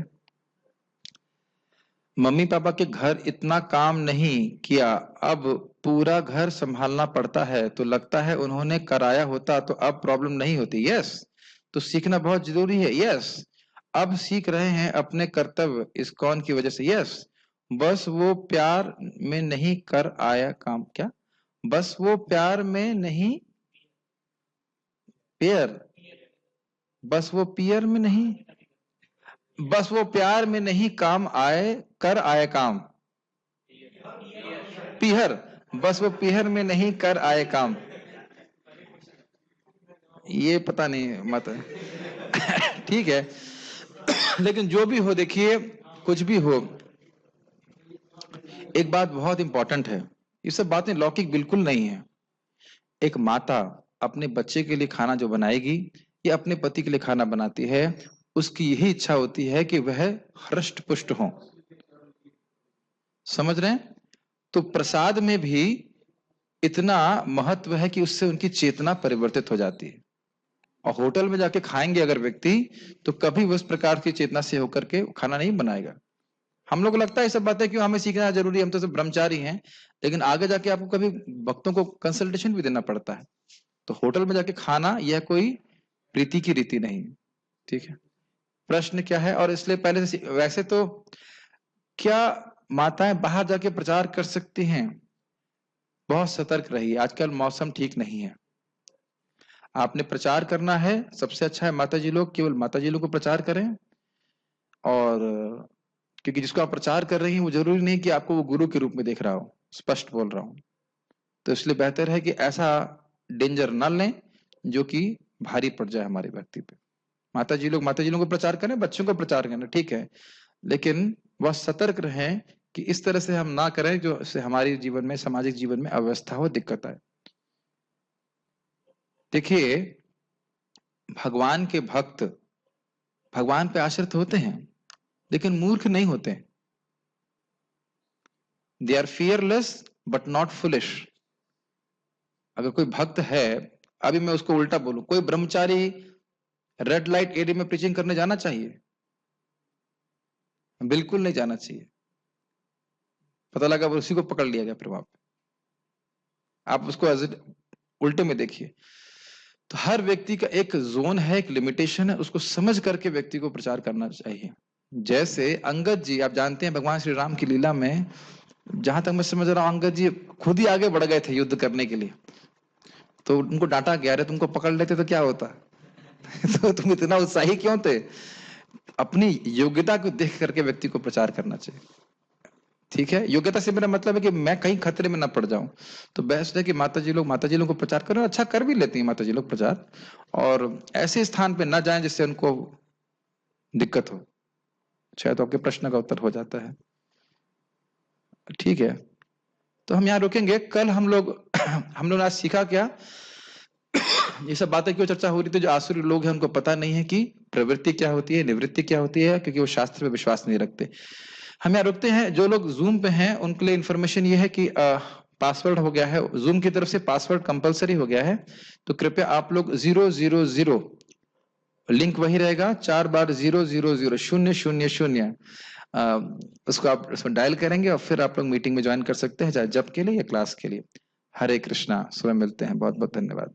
मम्मी पापा के घर इतना काम नहीं किया, अब पूरा घर संभालना पड़ता है, तो लगता है उन्होंने कराया होता तो अब प्रॉब्लम नहीं होती। यस, तो सीखना बहुत जरूरी है। यस, अब सीख रहे हैं अपने कर्तव्य इस्कॉन की वजह से। यस, बस वो प्यार में नहीं कर आया काम। क्या? बस वो प्यार में नहीं, पेयर, बस वो पियर में नहीं, बस वो प्यार में नहीं काम आए, कर आए काम। पीहर, बस वो पीहर में नहीं कर आए काम। ये पता नहीं मत ठीक है, लेकिन जो भी हो, देखिए कुछ भी हो, एक बात बहुत इंपॉर्टेंट है, ये सब बातें लौकिक बिल्कुल नहीं है। एक माता अपने बच्चे के लिए खाना जो बनाएगी, या अपने पति के लिए खाना बनाती है, उसकी यही इच्छा होती है कि वह हृष्ट पुष्ट हो। समझ रहे हैं? तो प्रसाद में भी इतना महत्व है कि उससे उनकी चेतना परिवर्तित हो जाती है, और होटल में जाके खाएंगे अगर व्यक्ति, तो कभी उस प्रकार की चेतना से होकर के खाना नहीं बनाएगा। हम लोग को लगता है ये सब बातें क्यों हमें सीखना जरूरी है, हम तो सब ब्रह्मचारी हैं, लेकिन आगे जाके आपको कभी भक्तों को कंसल्टेशन भी देना पड़ता है। तो होटल में जाके खाना यह कोई प्रीति की रीति नहीं। ठीक है, प्रश्न क्या है? और इसलिए पहले से वैसे तो क्या माताएं बाहर जाके प्रचार कर सकती हैं? बहुत सतर्क रहिए, आजकल मौसम ठीक नहीं है। आपने प्रचार करना है, सबसे अच्छा है माताजी लोग केवल माताजी लोग को प्रचार करें। और क्योंकि जिसको आप प्रचार कर रही हैं वो जरूरी नहीं कि आपको वो गुरु के रूप में देख रहा हो, स्पष्ट बोल रहा हूं। तो इसलिए बेहतर है कि ऐसा डेंजर न लें जो कि भारी पड़ जाए हमारे व्यक्ति पे। माताजी लोग को प्रचार करें, बच्चों को प्रचार करें, ठीक है, लेकिन वह सतर्क रहें कि इस तरह से हम ना करें जो से हमारे जीवन में, सामाजिक जीवन में अव्यवस्था हो, दिक्कत आए। देखिए, भगवान के भक्त भगवान पे आश्रित होते हैं लेकिन मूर्ख नहीं होते। They are fearless but not foolish. अगर कोई भक्त है, अभी मैं उसको उल्टा बोलूं, कोई ब्रह्मचारी रेड लाइट एरिया में प्रीचिंग करने जाना चाहिए? बिल्कुल नहीं जाना चाहिए। पता लगा वो उसी को पकड़ लिया गया फिर वहां पे। आप उसको उल्टे में देखिए। तो हर व्यक्ति का एक जोन है, एक लिमिटेशन है, उसको समझ करके व्यक्ति को प्रचार करना चाहिए। जैसे अंगद जी, आप जानते हैं भगवान श्री राम की लीला में, जहां तक मैं समझ रहा हूं, अंगद जी खुद ही आगे बढ़ गए थे युद्ध करने के लिए। तो उनको डांटा गया, अरे तुमको पकड़ लेते तो क्या होता तो तुम इतना उत्साही क्यों थे? अपनी योग्यता को देख करके व्यक्ति को प्रचार करना चाहिए। ठीक है, योग्यता से मेरा मतलब है कि मैं कहीं खतरे में ना पड़ जाऊं। तो बेस्ट है कि माताजी लोग को प्रचार करें, अच्छा कर भी लेती हैं माताजी लोग प्रचार, और ऐसे स्थान पे ना जाएं जिससे उनको दिक्कत हो। शायद तो आपके प्रश्न का उत्तर हो जाता है। ठीक है, तो हम यहाँ रुकेंगे। कल हम लोग आज सीखा क्या? ये सब बातें क्यों चर्चा हो रही थी? जो आसुरी लोग हैं उनको पता नहीं है कि प्रवृत्ति क्या होती है, निवृत्ति क्या होती है, क्योंकि वो शास्त्र पे विश्वास नहीं रखते। हम यहाँ रुकते हैं। जो लोग जूम पे हैं उनके लिए इंफॉर्मेशन ये है कि पासवर्ड हो गया है, जूम की तरफ से पासवर्ड कंपलसरी हो गया है। तो कृपया आप लोग 000, लिंक वही रहेगा, 4 बार 000 000, उसको आप उसमें डायल करेंगे और फिर आप लोग मीटिंग में ज्वाइन कर सकते हैं, चाहे जब के लिए या क्लास के लिए। हरे कृष्णा, सुबह मिलते हैं। बहुत बहुत धन्यवाद।